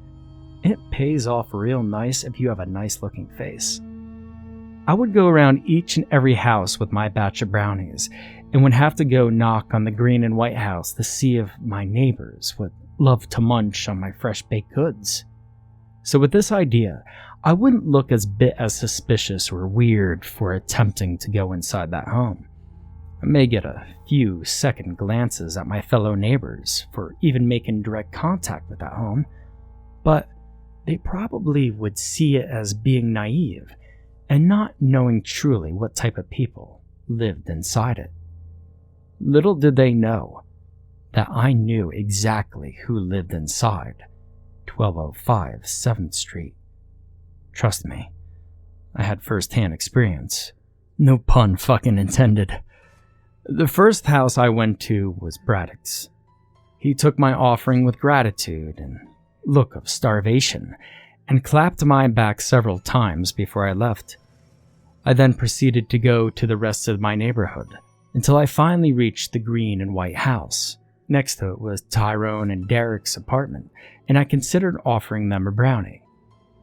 it pays off real nice if you have a nice looking face. I would go around each and every house with my batch of brownies and would have to go knock on the green and white house to see if my neighbors would love to munch on my fresh baked goods. So with this idea, I wouldn't look as bit as suspicious or weird for attempting to go inside that home. I may get a few second glances at my fellow neighbors for even making direct contact with that home, but they probably would see it as being naive and not knowing truly what type of people lived inside it. Little did they know that I knew exactly who lived inside 1205 7th Street. Trust me, I had first-hand experience. No pun fucking intended. The first house I went to was Braddock's. He took my offering with gratitude and look of starvation and clapped my back several times before I left. I then proceeded to go to the rest of my neighborhood until I finally reached the green and white house. Next to it was Tyrone and Derek's apartment, and I considered offering them a brownie.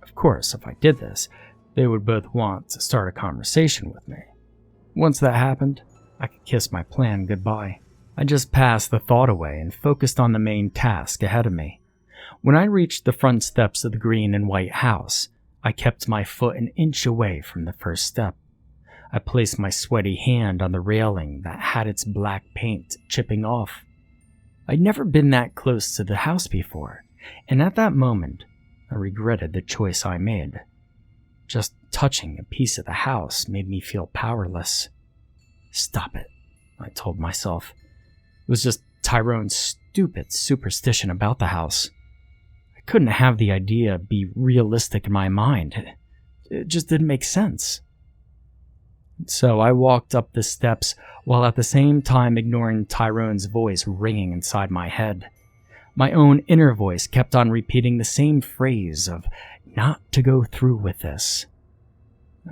Of course, if I did this, they would both want to start a conversation with me. Once that happened, I could kiss my plan goodbye. I just passed the thought away and focused on the main task ahead of me. When I reached the front steps of the green and white house, I kept my foot an inch away from the first step. I placed my sweaty hand on the railing that had its black paint chipping off. I'd never been that close to the house before, and at that moment, I regretted the choice I made. Just touching a piece of the house made me feel powerless. Stop it, I told myself. It was just Tyrone's stupid superstition about the house. I couldn't have the idea be realistic in my mind. It just didn't make sense. So I walked up the steps while at the same time ignoring Tyrone's voice ringing inside my head. My own inner voice kept on repeating the same phrase of not to go through with this.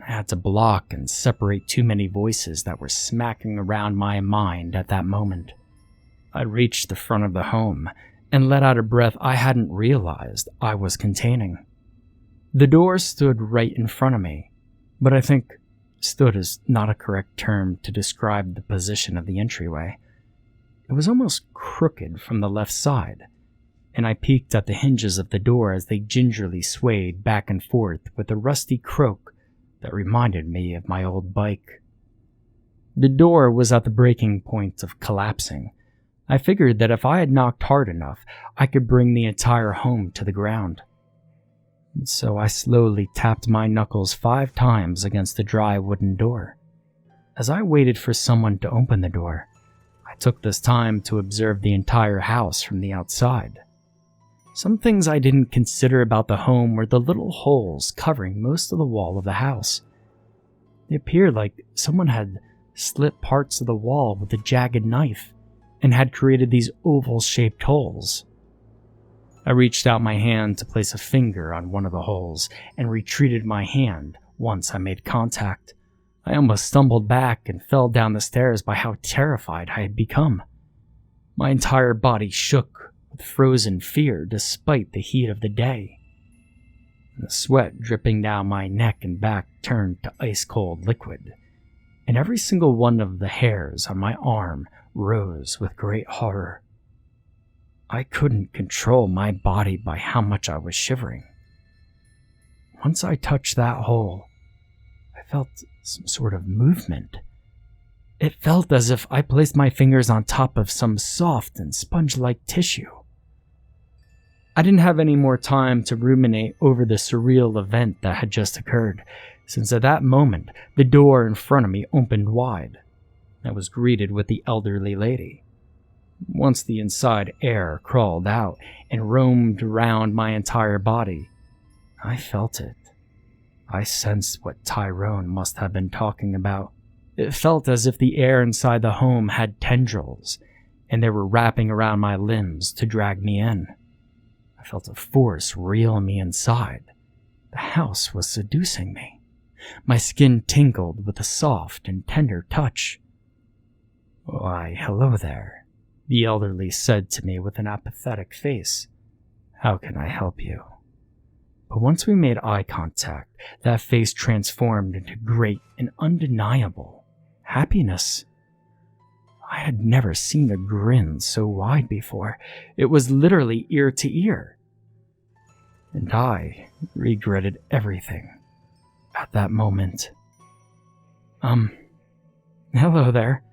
I had to block and separate too many voices that were smacking around my mind at that moment. I reached the front of the home and let out a breath I hadn't realized I was containing. The door stood right in front of me, but I think stood is not a correct term to describe the position of the entryway. It was almost crooked from the left side, and I peeked at the hinges of the door as they gingerly swayed back and forth with a rusty croak that reminded me of my old bike. The door was at the breaking point of collapsing. I figured that if I had knocked hard enough, I could bring the entire home to the ground. And so I slowly tapped my knuckles 5 times against the dry wooden door. As I waited for someone to open the door, I took this time to observe the entire house from the outside. Some things I didn't consider about the home were the little holes covering most of the wall of the house. They appeared like someone had slit parts of the wall with a jagged knife and had created these oval-shaped holes. I reached out my hand to place a finger on one of the holes and retreated my hand once I made contact. I almost stumbled back and fell down the stairs by how terrified I had become. My entire body shook with frozen fear despite the heat of the day. The sweat dripping down my neck and back turned to ice-cold liquid, and every single one of the hairs on my arm rose with great horror. I couldn't control my body by how much I was shivering. Once I touched that hole, I felt some sort of movement. It felt as if I placed my fingers on top of some soft and sponge-like tissue. I didn't have any more time to ruminate over the surreal event that had just occurred, since at that moment the door in front of me opened wide. I was greeted with the elderly lady. Once the inside air crawled out and roamed around my entire body, I felt it. I sensed what Tyrone must have been talking about. It felt as if the air inside the home had tendrils, and they were wrapping around my limbs to drag me in. I felt a force reel me inside. The house was seducing me. My skin tingled with a soft and tender touch. "Why, hello there," the elderly said to me with an apathetic face. "How can I help you?" But once we made eye contact, that face transformed into great and undeniable happiness. I had never seen a grin so wide before. It was literally ear to ear. And I regretted everything at that moment. Hello there,"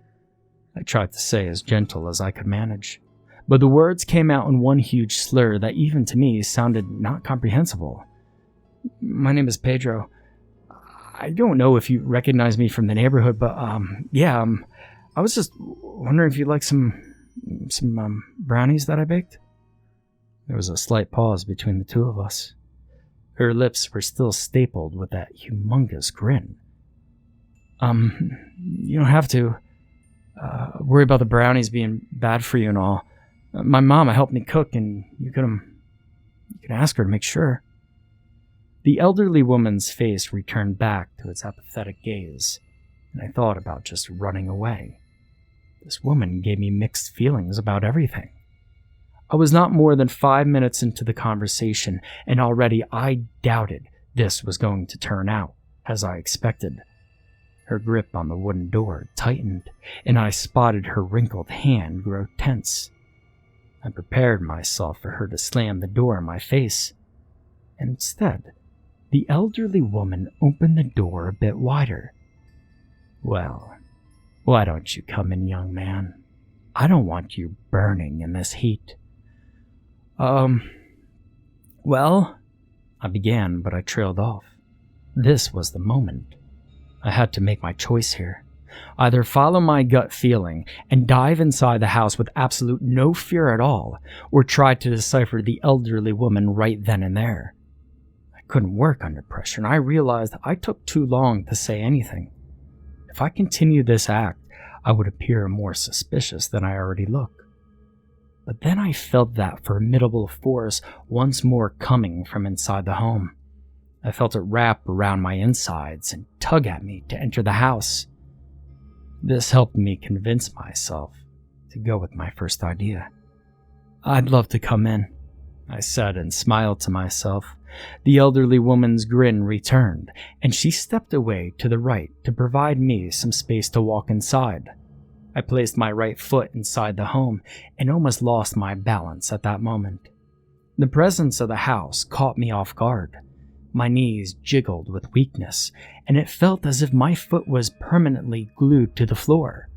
I tried to say as gentle as I could manage, but the words came out in one huge slur that even to me sounded not comprehensible. "My name is Pedro. I don't know if you recognize me from the neighborhood, but I was just wondering if you'd like some brownies that I baked." There was a slight pause between the two of us. Her lips were still stapled with that humongous grin. You don't have to worry about the brownies being bad for you and all. My mama helped me cook, and you can ask her to make sure." The elderly woman's face returned back to its apathetic gaze, and I thought about just running away. This woman gave me mixed feelings about everything. I was not more than 5 minutes into the conversation, and already I doubted this was going to turn out as I expected. Her grip on the wooden door tightened, and I spotted her wrinkled hand grow tense. I prepared myself for her to slam the door in my face, and instead, the elderly woman opened the door a bit wider. "Well, why don't you come in, young man? I don't want you burning in this heat." Well, I began, but I trailed off. This was the moment. I had to make my choice here. Either follow my gut feeling and dive inside the house with absolute no fear at all, or try to decipher the elderly woman right then and there. I couldn't work under pressure, and I realized I took too long to say anything. If I continued this act, I would appear more suspicious than I already look. But then I felt that formidable force once more coming from inside the home. I felt it wrap around my insides and tug at me to enter the house. This helped me convince myself to go with my first idea. "I'd love to come in," I said and smiled to myself. The elderly woman's grin returned, and she stepped away to the right to provide me some space to walk inside. I placed my right foot inside the home and almost lost my balance at that moment. The presence of the house caught me off guard. My knees jiggled with weakness, and it felt as if my foot was permanently glued to the floor.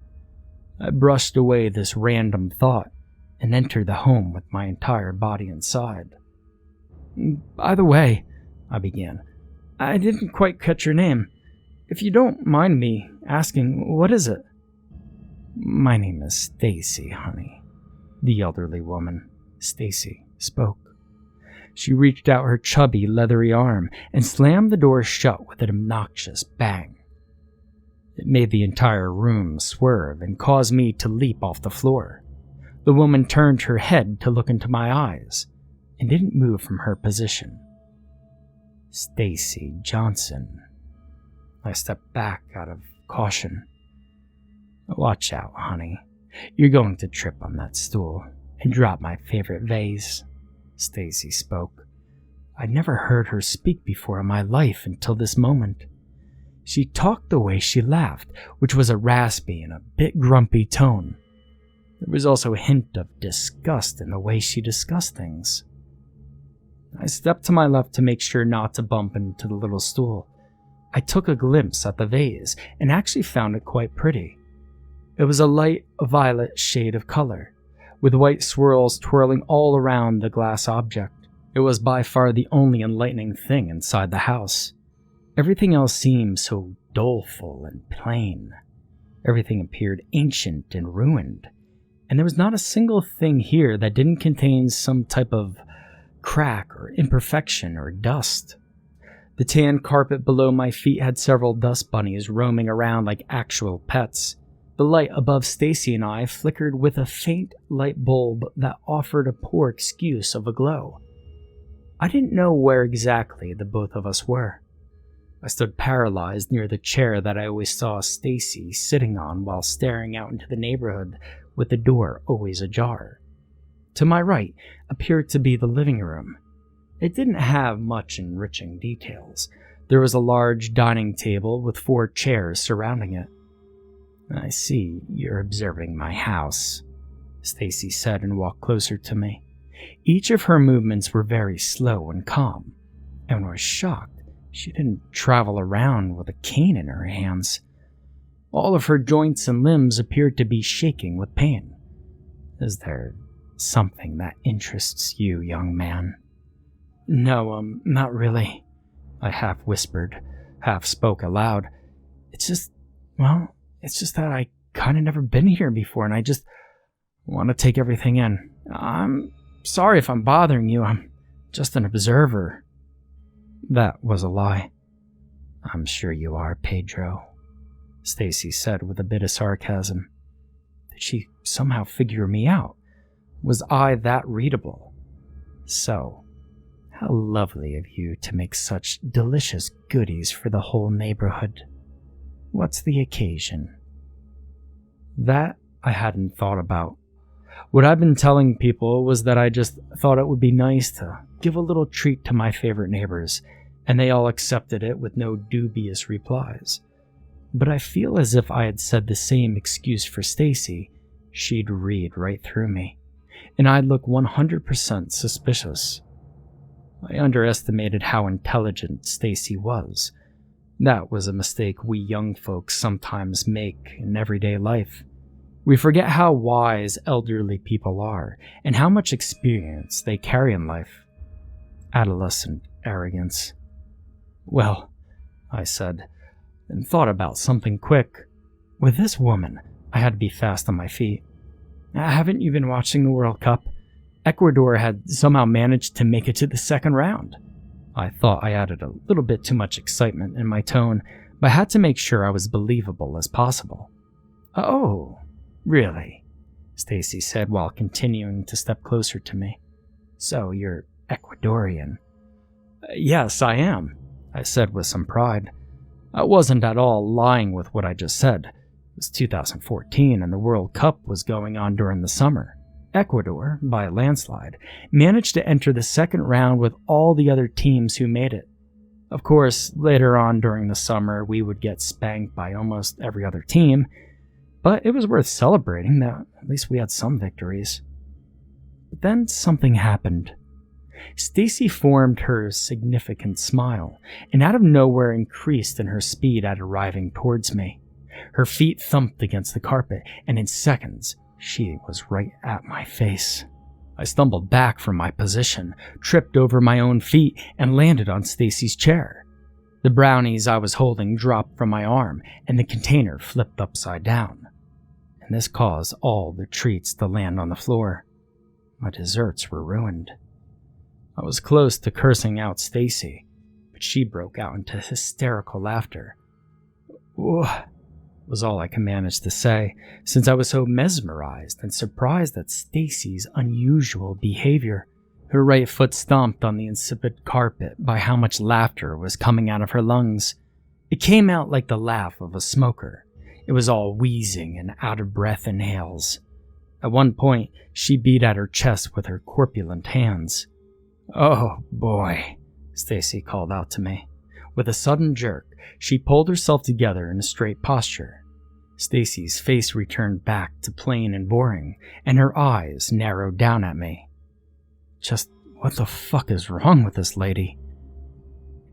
I brushed away this random thought and entered the home with my entire body inside. "By the way," I began, "I didn't quite catch your name. If you don't mind me asking, what is it?" "My name is Stacy, honey," the elderly woman, Stacy, spoke. She reached out her chubby, leathery arm and slammed the door shut with an obnoxious bang. It made the entire room swerve and caused me to leap off the floor. The woman turned her head to look into my eyes and didn't move from her position. Stacy Johnson. I stepped back out of caution. Watch out, honey. You're going to trip on that stool and drop my favorite vase. Stacy spoke. I'd never heard her speak before in my life until this moment. She talked the way she laughed, which was a raspy and a bit grumpy tone. There was also a hint of disgust in the way she discussed things. I stepped to my left to make sure not to bump into the little stool. I took a glimpse at the vase and actually found it quite pretty. It was a light violet shade of color, with white swirls twirling all around the glass object. It was by far the only enlightening thing inside the house. Everything else seemed so doleful and plain. Everything appeared ancient and ruined, and there was not a single thing here that didn't contain some type of crack or imperfection or dust. The tan carpet below my feet had several dust bunnies roaming around like actual pets. The light above Stacy and I flickered with a faint light bulb that offered a poor excuse of a glow. I didn't know where exactly the both of us were. I stood paralyzed near the chair that I always saw Stacy sitting on while staring out into the neighborhood with the door always ajar. To my right appeared to be the living room. It didn't have much enriching details. There was a large dining table with 4 chairs surrounding it. I see you're observing my house, Stacy said and walked closer to me. Each of her movements were very slow and calm, and when I was shocked, she didn't travel around with a cane in her hands. All of her joints and limbs appeared to be shaking with pain. Is there something that interests you, young man? No, not really, I half whispered, half spoke aloud. It's just that I kind of never been here before and I just want to take everything in. I'm sorry if I'm bothering you. I'm just an observer. That was a lie. I'm sure you are, Pedro, Stacy said with a bit of sarcasm. Did she somehow figure me out? Was I that readable? So, how lovely of you to make such delicious goodies for the whole neighborhood. What's the occasion? That I hadn't thought about. What I've been telling people was that I just thought it would be nice to give a little treat to my favorite neighbors, and they all accepted it with no dubious replies. But I feel as if I had said the same excuse for Stacy, she'd read right through me, and I'd look 100% suspicious. I underestimated how intelligent Stacy was. That was a mistake we young folks sometimes make in everyday life. We forget how wise elderly people are and how much experience they carry in life. Adolescent arrogance. Well, I said, and thought about something quick. With this woman, I had to be fast on my feet. Haven't you been watching the World Cup? Ecuador had somehow managed to make it to the second round. I thought I added a little bit too much excitement in my tone, but I had to make sure I was believable as possible. Oh, really? Stacy said while continuing to step closer to me. So you're Ecuadorian? Yes, I am, I said with some pride. I wasn't at all lying with what I just said. It was 2014 and the World Cup was going on during the summer. Ecuador, by a landslide, managed to enter the second round with all the other teams who made it. Of course, later on during the summer, we would get spanked by almost every other team, but it was worth celebrating that at least we had some victories. But then something happened. Stacy formed her significant smile, and out of nowhere increased in her speed at arriving towards me. Her feet thumped against the carpet, and in seconds, she was right at my face. I stumbled back from my position, tripped over my own feet, and landed on Stacy's chair. The brownies I was holding dropped from my arm, and the container flipped upside down. And this caused all the treats to land on the floor. My desserts were ruined. I was close to cursing out Stacy, but she broke out into hysterical laughter. "Ugh," was all I could manage to say, since I was so mesmerized and surprised at Stacy's unusual behavior. Her right foot stomped on the insipid carpet by how much laughter was coming out of her lungs. It came out like the laugh of a smoker. It was all wheezing and out-of-breath inhales. At one point, she beat at her chest with her corpulent hands. "Oh, boy," Stacy called out to me. With a sudden jerk, she pulled herself together in a straight posture. Stacy's face returned back to plain and boring, and her eyes narrowed down at me. Just what the fuck is wrong with this lady?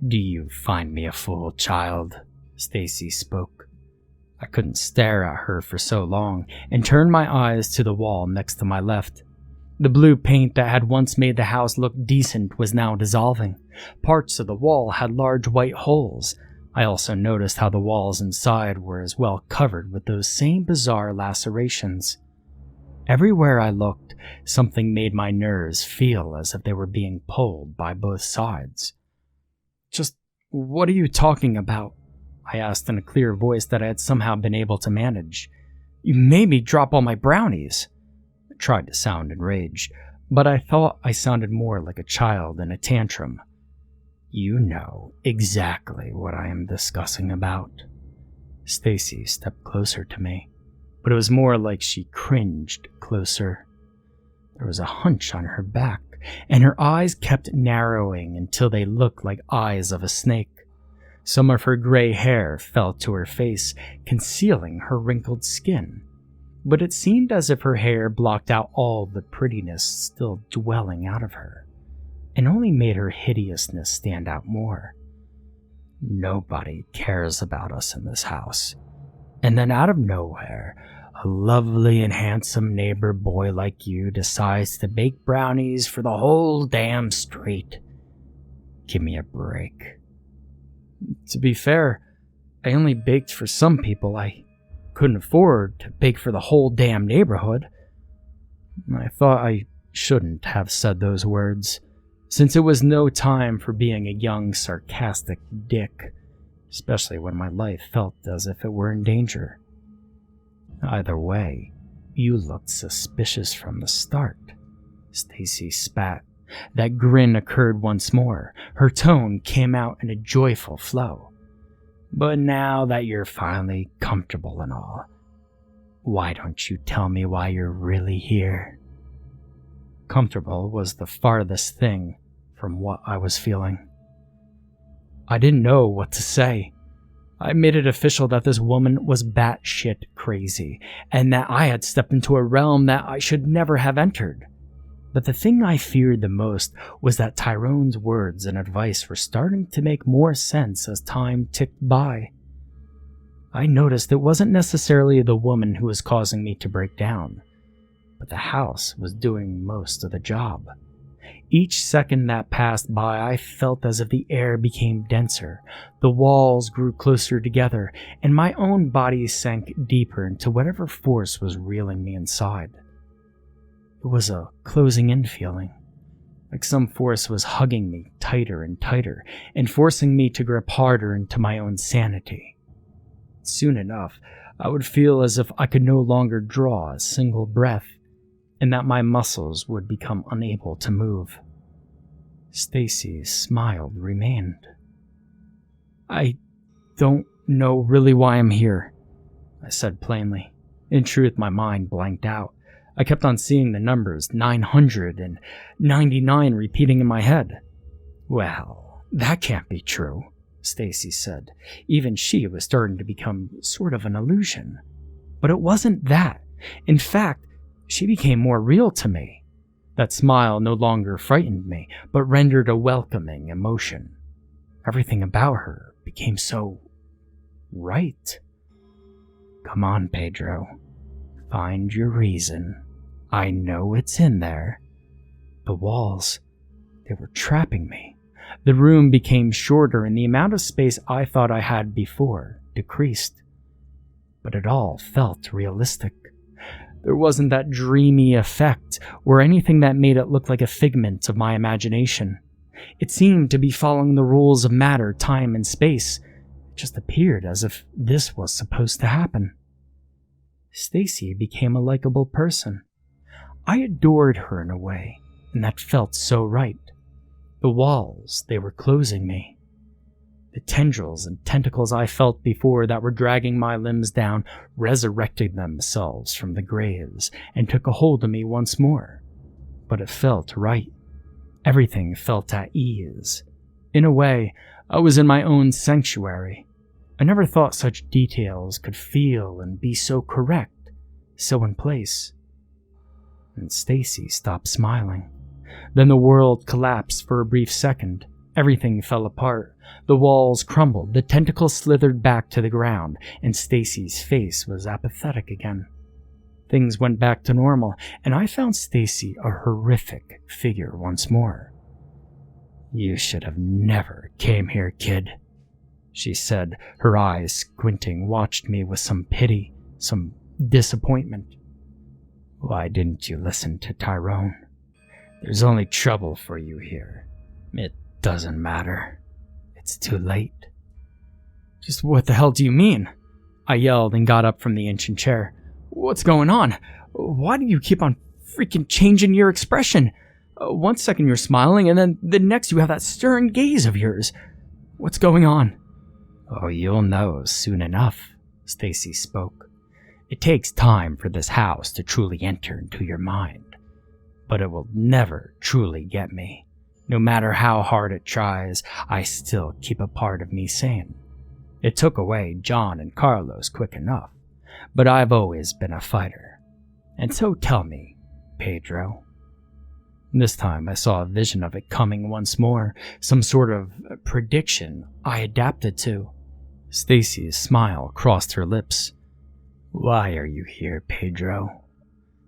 "Do you find me a fool, child?" Stacy spoke. I couldn't stare at her for so long, and turned my eyes to the wall next to my left. The blue paint that had once made the house look decent was now dissolving. Parts of the wall had large white holes. I also noticed how the walls inside were as well covered with those same bizarre lacerations. Everywhere I looked, something made my nerves feel as if they were being pulled by both sides. "Just what are you talking about?" I asked in a clear voice that I had somehow been able to manage. "You made me drop all my brownies." I tried to sound enraged, but I thought I sounded more like a child in a tantrum. "You know exactly what I am discussing about." Stacy stepped closer to me, but it was more like she cringed closer. There was a hunch on her back, and her eyes kept narrowing until they looked like eyes of a snake. Some of her gray hair fell to her face, concealing her wrinkled skin, but it seemed as if her hair blocked out all the prettiness still dwelling out of her, and only made her hideousness stand out more. Nobody cares about us in this house. And then out of nowhere, a lovely and handsome neighbor boy like you decides to bake brownies for the whole damn street. Give me a break. To be fair, I only baked for some people. I couldn't afford to bake for the whole damn neighborhood. I thought I shouldn't have said those words, since it was no time for being a young, sarcastic dick, especially when my life felt as if it were in danger. Either way, you looked suspicious from the start. Stacy spat. That grin occurred once more. Her tone came out in a joyful flow. "But now that you're finally comfortable and all, why don't you tell me why you're really here?" Comfortable was the farthest thing from what I was feeling. I didn't know what to say. I made it official that this woman was batshit crazy, and that I had stepped into a realm that I should never have entered. But the thing I feared the most was that Tyrone's words and advice were starting to make more sense as time ticked by. I noticed it wasn't necessarily the woman who was causing me to break down, but the house was doing most of the job. Each second that passed by, I felt as if the air became denser, the walls grew closer together, and my own body sank deeper into whatever force was reeling me inside. It was a closing-in feeling, like some force was hugging me tighter and tighter, and forcing me to grip harder into my own sanity. Soon enough, I would feel as if I could no longer draw a single breath, and that my muscles would become unable to move. Stacy's smile remained. "I don't know really why I'm here," I said plainly. In truth, my mind blanked out. I kept on seeing the numbers 999 repeating in my head. "Well, that can't be true," Stacy said. Even she was starting to become sort of an illusion. But it wasn't that. In fact, she became more real to me. That smile no longer frightened me, but rendered a welcoming emotion. Everything about her became so right. "Come on, Pedro. Find your reason. I know it's in there." The walls, they were trapping me. The room became shorter, and the amount of space I thought I had before decreased. But it all felt realistic. There wasn't that dreamy effect or anything that made it look like a figment of my imagination. It seemed to be following the rules of matter, time, and space. It just appeared as if this was supposed to happen. Stacy became a likable person. I adored her in a way, and that felt so right. The walls, they were closing me. The tendrils and tentacles I felt before that were dragging my limbs down resurrected themselves from the graves and took a hold of me once more. But it felt right. Everything felt at ease. In a way, I was in my own sanctuary. I never thought such details could feel and be so correct, so in place. And Stacy stopped smiling. Then the world collapsed for a brief second. Everything fell apart. The walls crumbled, the tentacles slithered back to the ground, and Stacy's face was apathetic again. Things went back to normal, and I found Stacy a horrific figure once more. "You should have never came here, kid," she said. Her eyes, squinting, watched me with some pity, some disappointment. "Why didn't you listen to Tyrone? There's only trouble for you here. It doesn't matter. It's too late." "Just what the hell do you mean?" I yelled and got up from the ancient chair. "What's going on? Why do you keep on freaking changing your expression? One second you're smiling, and then the next you have that stern gaze of yours. What's going on?" "Oh, you'll know soon enough," Stacy spoke. "It takes time for this house to truly enter into your mind, but it will never truly get me. No matter how hard it tries, I still keep a part of me sane. It took away John and Carlos quick enough, but I've always been a fighter. And so tell me, Pedro." This time I saw a vision of it coming once more, some sort of prediction I adapted to. Stacy's smile crossed her lips. "Why are you here, Pedro?"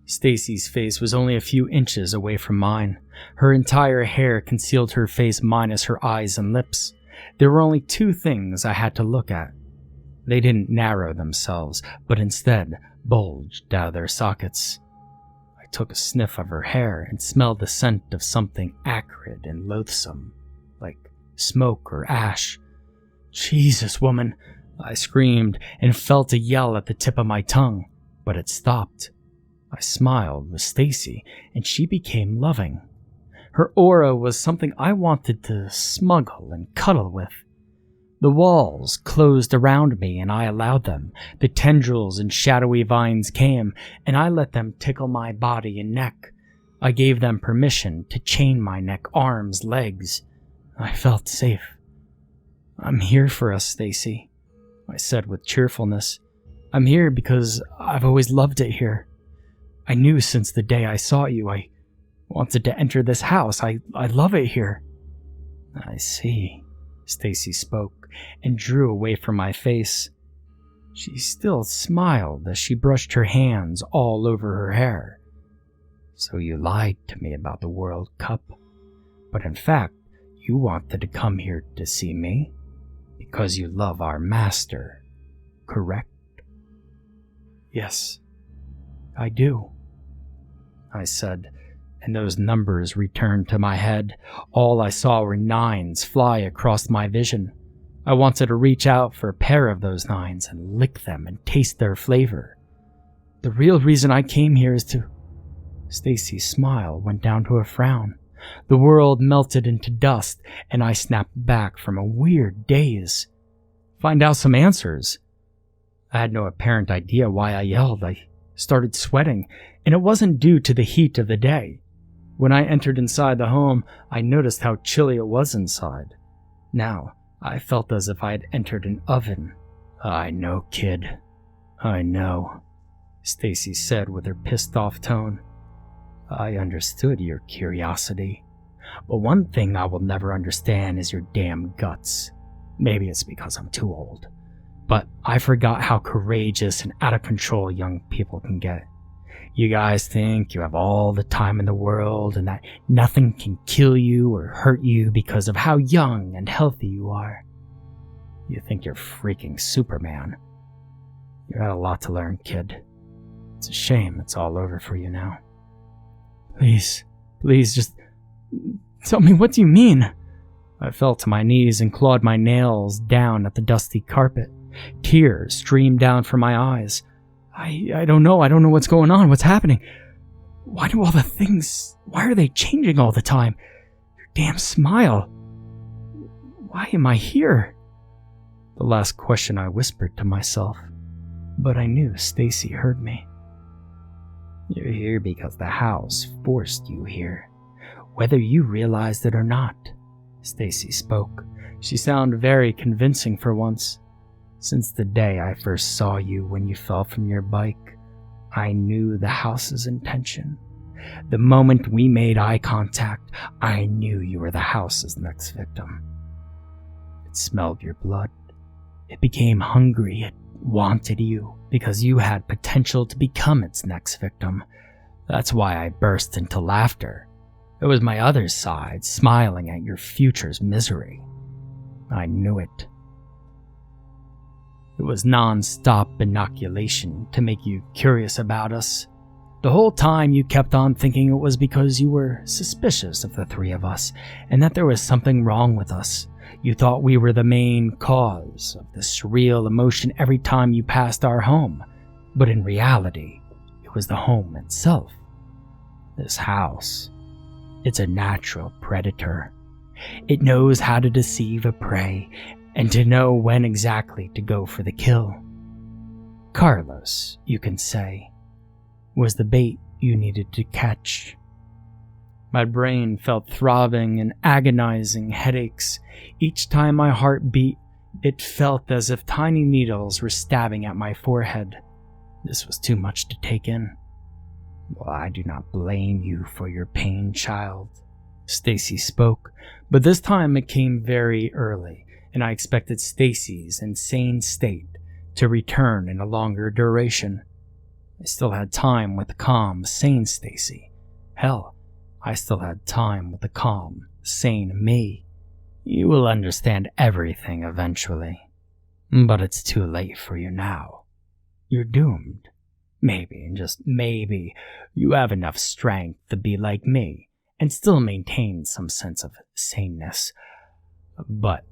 Stacy's face was only a few inches away from mine. Her entire hair concealed her face minus her eyes and lips. There were only two things I had to look at. They didn't narrow themselves, but instead bulged out of their sockets. I took a sniff of her hair and smelled the scent of something acrid and loathsome, like smoke or ash. "Jesus, woman!" I screamed and felt a yell at the tip of my tongue, but it stopped. I smiled with Stacy, and she became loving. Her aura was something I wanted to smuggle and cuddle with. The walls closed around me, and I allowed them. The tendrils and shadowy vines came, and I let them tickle my body and neck. I gave them permission to chain my neck, arms, legs. I felt safe. "I'm here for us, Stacy," I said with cheerfulness. "I'm here because I've always loved it here. I knew since the day I saw you I wanted to enter this house. I love it here." "I see," Stacy spoke and drew away from my face. She still smiled as she brushed her hands all over her hair. "So you lied to me about the World Cup, but in fact you wanted to come here to see me because you love our master, correct?" "Yes, I do," I said, and those numbers returned to my head. All I saw were nines fly across my vision. I wanted to reach out for a pair of those nines and lick them and taste their flavor. "The real reason I came here is to..." Stacy's smile went down to a frown. The world melted into dust, and I snapped back from a weird daze. Find out some answers. I had no apparent idea why I yelled. I started sweating, and it wasn't due to the heat of the day. When I entered inside the home, I noticed how chilly it was inside. Now, I felt as if I had entered an oven. "I know, kid. I know," Stacy said with her pissed-off tone. "I understood your curiosity, but one thing I will never understand is your damn guts. Maybe it's because I'm too old, but I forgot how courageous and out of control young people can get. You guys think you have all the time in the world and that nothing can kill you or hurt you because of how young and healthy you are. You think you're freaking Superman. You got a lot to learn, kid. It's a shame it's all over for you now. Please, just tell me, what do you mean? I fell to my knees and clawed my nails down at the dusty carpet. Tears streamed down from my eyes. I don't know what's going on, what's happening. Why are they changing all the time? Your damn smile. Why am I here? The last question I whispered to myself, but I knew Stacy heard me. You're here because the house forced you here, whether you realized it or not. Stacy spoke. She sounded very convincing for once. Since the day I first saw you when you fell from your bike, I knew the house's intention. The moment we made eye contact, I knew you were the house's next victim. It smelled your blood. It became hungry. It wanted you because you had potential to become its next victim. That's why I burst into laughter. It was my other side smiling at your future's misery. I knew it. It was non-stop inoculation to make you curious about us. The whole time you kept on thinking it was because you were suspicious of the three of us and that there was something wrong with us. You thought we were the main cause of the surreal emotion every time you passed our home. But in reality, it was the home itself. This house. It's a natural predator. It knows how to deceive a prey and to know when exactly to go for the kill. Carlos, you can say, was the bait you needed to catch. My brain felt throbbing and agonizing headaches. Each time my heart beat, it felt as if tiny needles were stabbing at my forehead. This was too much to take in. Well, I do not blame you for your pain, child. Stacy spoke, but this time it came very early, and I expected Stacy's insane state to return in a longer duration. I still had time with the calm, sane Stacy. Hell, I still had time with the calm, sane me. You will understand everything eventually, but it's too late for you now. You're doomed. Maybe, and just maybe, you have enough strength to be like me and still maintain some sense of saneness. But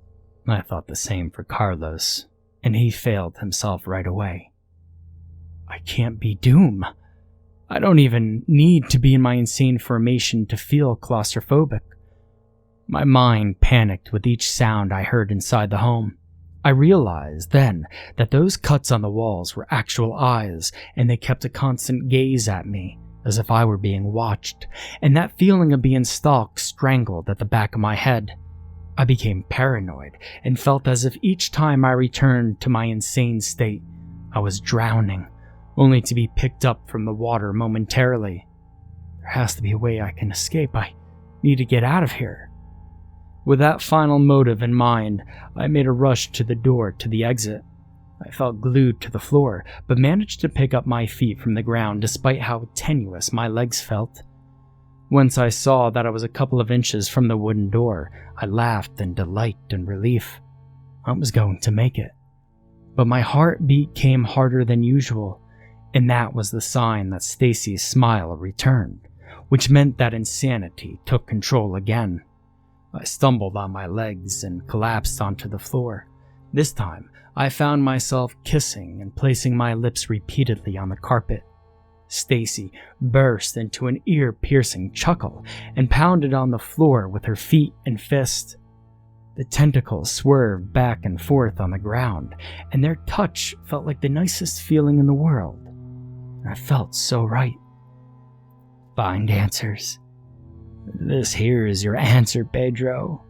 I thought the same for Carlos, and he failed himself right away. I can't be Doom. I don't even need to be in my insane formation to feel claustrophobic. My mind panicked with each sound I heard inside the home. I realized then that those cuts on the walls were actual eyes, and they kept a constant gaze at me, as if I were being watched, and that feeling of being stalked strangled at the back of my head. I became paranoid and felt as if each time I returned to my insane state, I was drowning, only to be picked up from the water momentarily. There has to be a way I can escape. I need to get out of here. With that final motive in mind, I made a rush to the door to the exit. I felt glued to the floor, but managed to pick up my feet from the ground despite how tenuous my legs felt. Once I saw that I was a couple of inches from the wooden door, I laughed in delight and relief. I was going to make it. But my heartbeat came harder than usual, and that was the sign that Stacy's smile returned, which meant that insanity took control again. I stumbled on my legs and collapsed onto the floor. This time, I found myself kissing and placing my lips repeatedly on the carpet. Stacy burst into an ear-piercing chuckle and pounded on the floor with her feet and fist. The tentacles swerved back and forth on the ground, and their touch felt like the nicest feeling in the world. I felt so right. Find answers. This here is your answer, Pedro.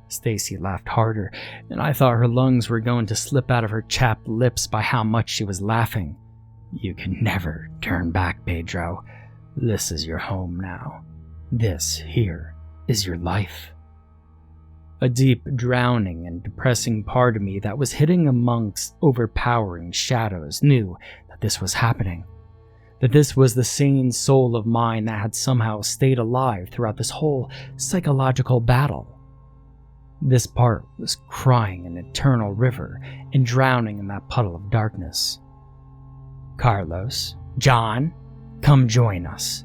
Stacy laughed harder, and I thought her lungs were going to slip out of her chapped lips by how much she was laughing. You can never turn back, Pedro. This is your home now. This here is your life. A deep, drowning, and depressing part of me that was hidden amongst overpowering shadows knew that this was happening. That this was the sane soul of mine that had somehow stayed alive throughout this whole psychological battle. This part was crying an eternal river and drowning in that puddle of darkness. Carlos, "John, come join us."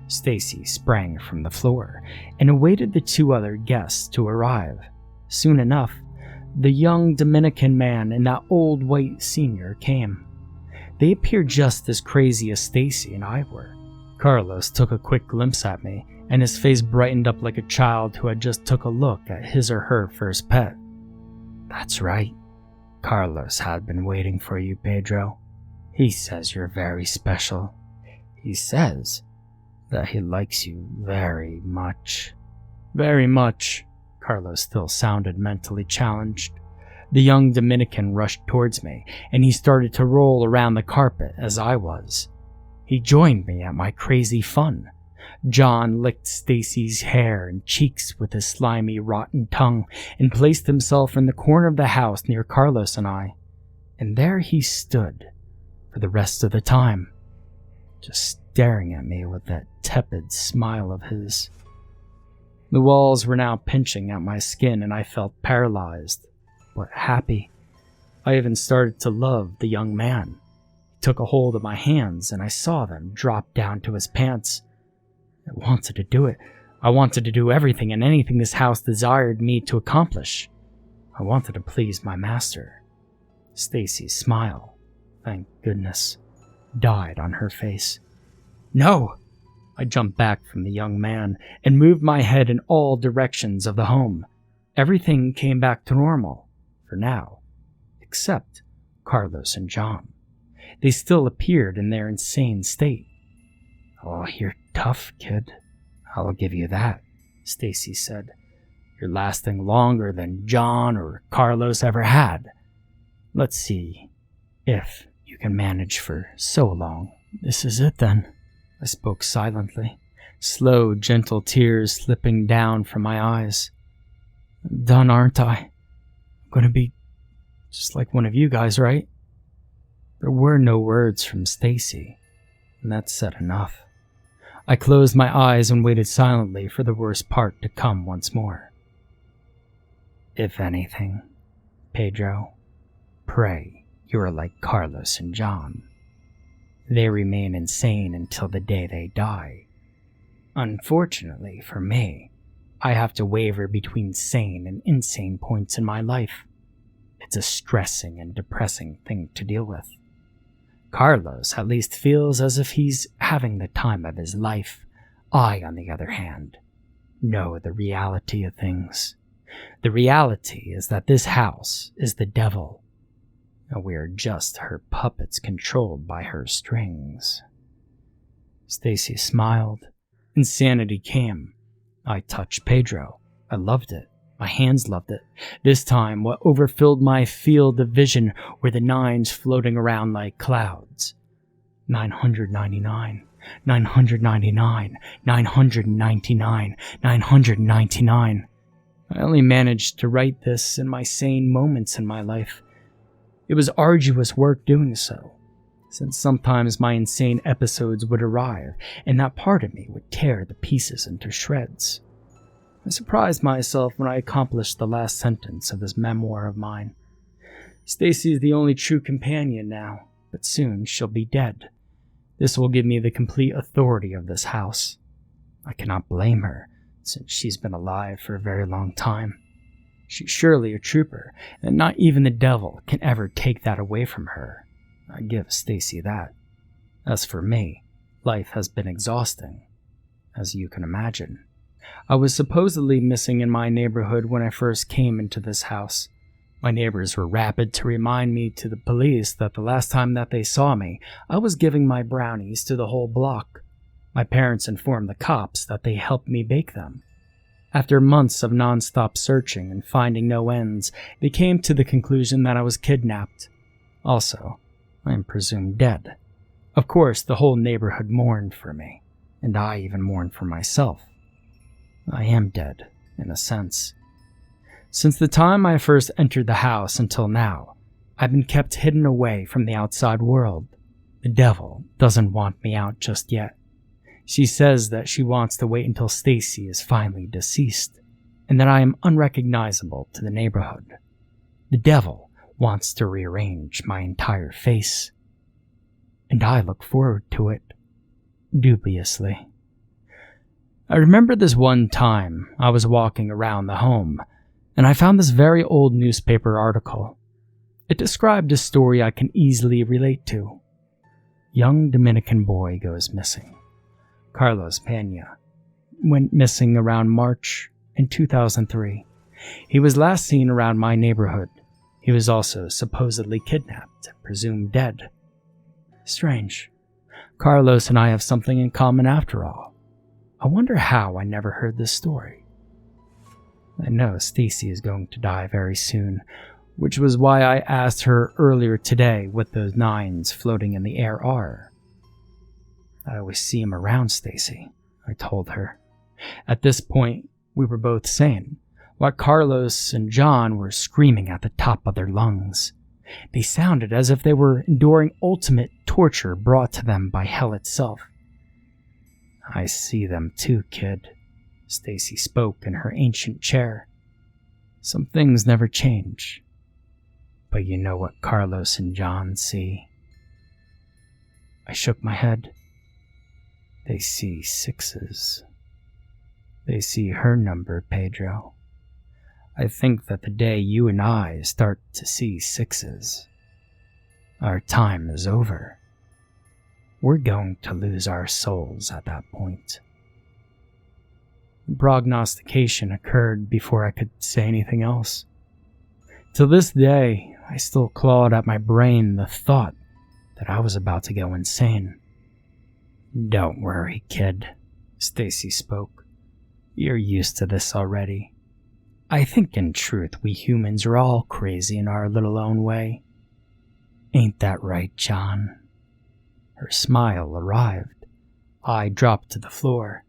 Stacy sprang from the floor and awaited the two other guests to arrive. Soon enough, the young Dominican man and that old white senior came. They appeared just as crazy as Stacy and I were. Carlos took a quick glimpse at me, and his face brightened up like a child who had just took a look at his or her first pet. "That's right. Carlos had been waiting for you, Pedro. He says you're very special. He says that he likes you very much." "Very much." Carlos still sounded mentally challenged. The young Dominican rushed towards me, and he started to roll around the carpet as I was. He joined me at my crazy fun. John licked Stacy's hair and cheeks with his slimy, rotten tongue and placed himself in the corner of the house near Carlos and I. And there he stood for the rest of the time, just staring at me with that tepid smile of his. The walls were now pinching at my skin and I felt paralyzed, but happy. I even started to love the young man. He took a hold of my hands and I saw them drop down to his pants. I wanted to do it. I wanted to do everything and anything this house desired me to accomplish. I wanted to please my master. Stacy's smile, thank goodness, died on her face. "No!" I jumped back from the young man and moved my head in all directions of the home. Everything came back to normal, for now, except Carlos and John. They still appeared in their insane state. "Oh, you're tough, kid. I'll give you that," Stacy said. "You're lasting longer than John or Carlos ever had. Let's see if you can manage for so long." "This is it then." I spoke silently, slow, gentle tears slipping down from my eyes. "I'm done, aren't I? I'm going to be just like one of you guys, right?" There were no words from Stacy, and that said enough. I closed my eyes and waited silently for the worst part to come once more. "If anything, Pedro, pray you are like Carlos and John. They remain insane until the day they die. Unfortunately for me, I have to waver between sane and insane points in my life. It's a stressing and depressing thing to deal with. Carlos at least feels as if he's having the time of his life. I, on the other hand, know the reality of things. The reality is that this house is the devil, and we are just her puppets controlled by her strings." Stacy smiled. Insanity came. I touched Pedro. I loved it. My hands loved it. This time, what overfilled my field of vision were the nines floating around like clouds. 999, 999, 999, 999. I only managed to write this in my sane moments in my life. It was arduous work doing so, since sometimes my insane episodes would arrive, and that part of me would tear the pieces into shreds. I surprised myself when I accomplished the last sentence of this memoir of mine. Stacy is the only true companion now, but soon she'll be dead. This will give me the complete authority of this house. I cannot blame her, since she's been alive for a very long time. She's surely a trooper, and not even the devil can ever take that away from her. I give Stacy that. As for me, life has been exhausting, as you can imagine. I was supposedly missing in my neighborhood when I first came into this house. My neighbors were rapid to remind me to the police that the last time that they saw me, I was giving my brownies to the whole block. My parents informed the cops that they helped me bake them. After months of non-stop searching and finding no ends, they came to the conclusion that I was kidnapped. Also, I am presumed dead. Of course, the whole neighborhood mourned for me, and I even mourned for myself. I am dead, in a sense. Since the time I first entered the house until now, I've been kept hidden away from the outside world. The devil doesn't want me out just yet. She says that she wants to wait until Stacy is finally deceased, and that I am unrecognizable to the neighborhood. The devil wants to rearrange my entire face. and I look forward to it, dubiously. I remember this one time I was walking around the home, and I found this very old newspaper article. It described a story I can easily relate to. Young Dominican boy goes missing. Carlos Pena went missing around March in 2003. He was last seen around my neighborhood. He was also supposedly kidnapped and presumed dead. Strange. Carlos and I have something in common after all. I wonder how I never heard this story. I know Stacy is going to die very soon, which was why I asked her earlier today what those 9s floating in the air are. I always see him around Stacy, I told her. At this point, we were both sane, while Carlos and John were screaming at the top of their lungs. They sounded as if they were enduring ultimate torture brought to them by hell itself. I see them too, kid. Stacy spoke in her ancient chair. Some things never change. But you know what Carlos and John see? I shook my head. They see 6s. They see her number, Pedro. I think that the day you and I start to see 6s, our time is over. We're going to lose our souls at that point. Prognostication occurred before I could say anything else. To this day, I still clawed at my brain the thought that I was about to go insane. Don't worry, kid, Stacy spoke. You're used to this already. I think in truth we humans are all crazy in our little own way. Ain't that right, John? Her smile arrived. I dropped to the floor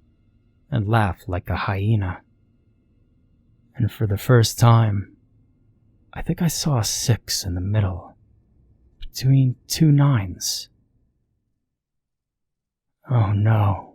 and laughed like a hyena. And for the first time, I think I saw a 6 in the middle, between 2 9s. Oh no.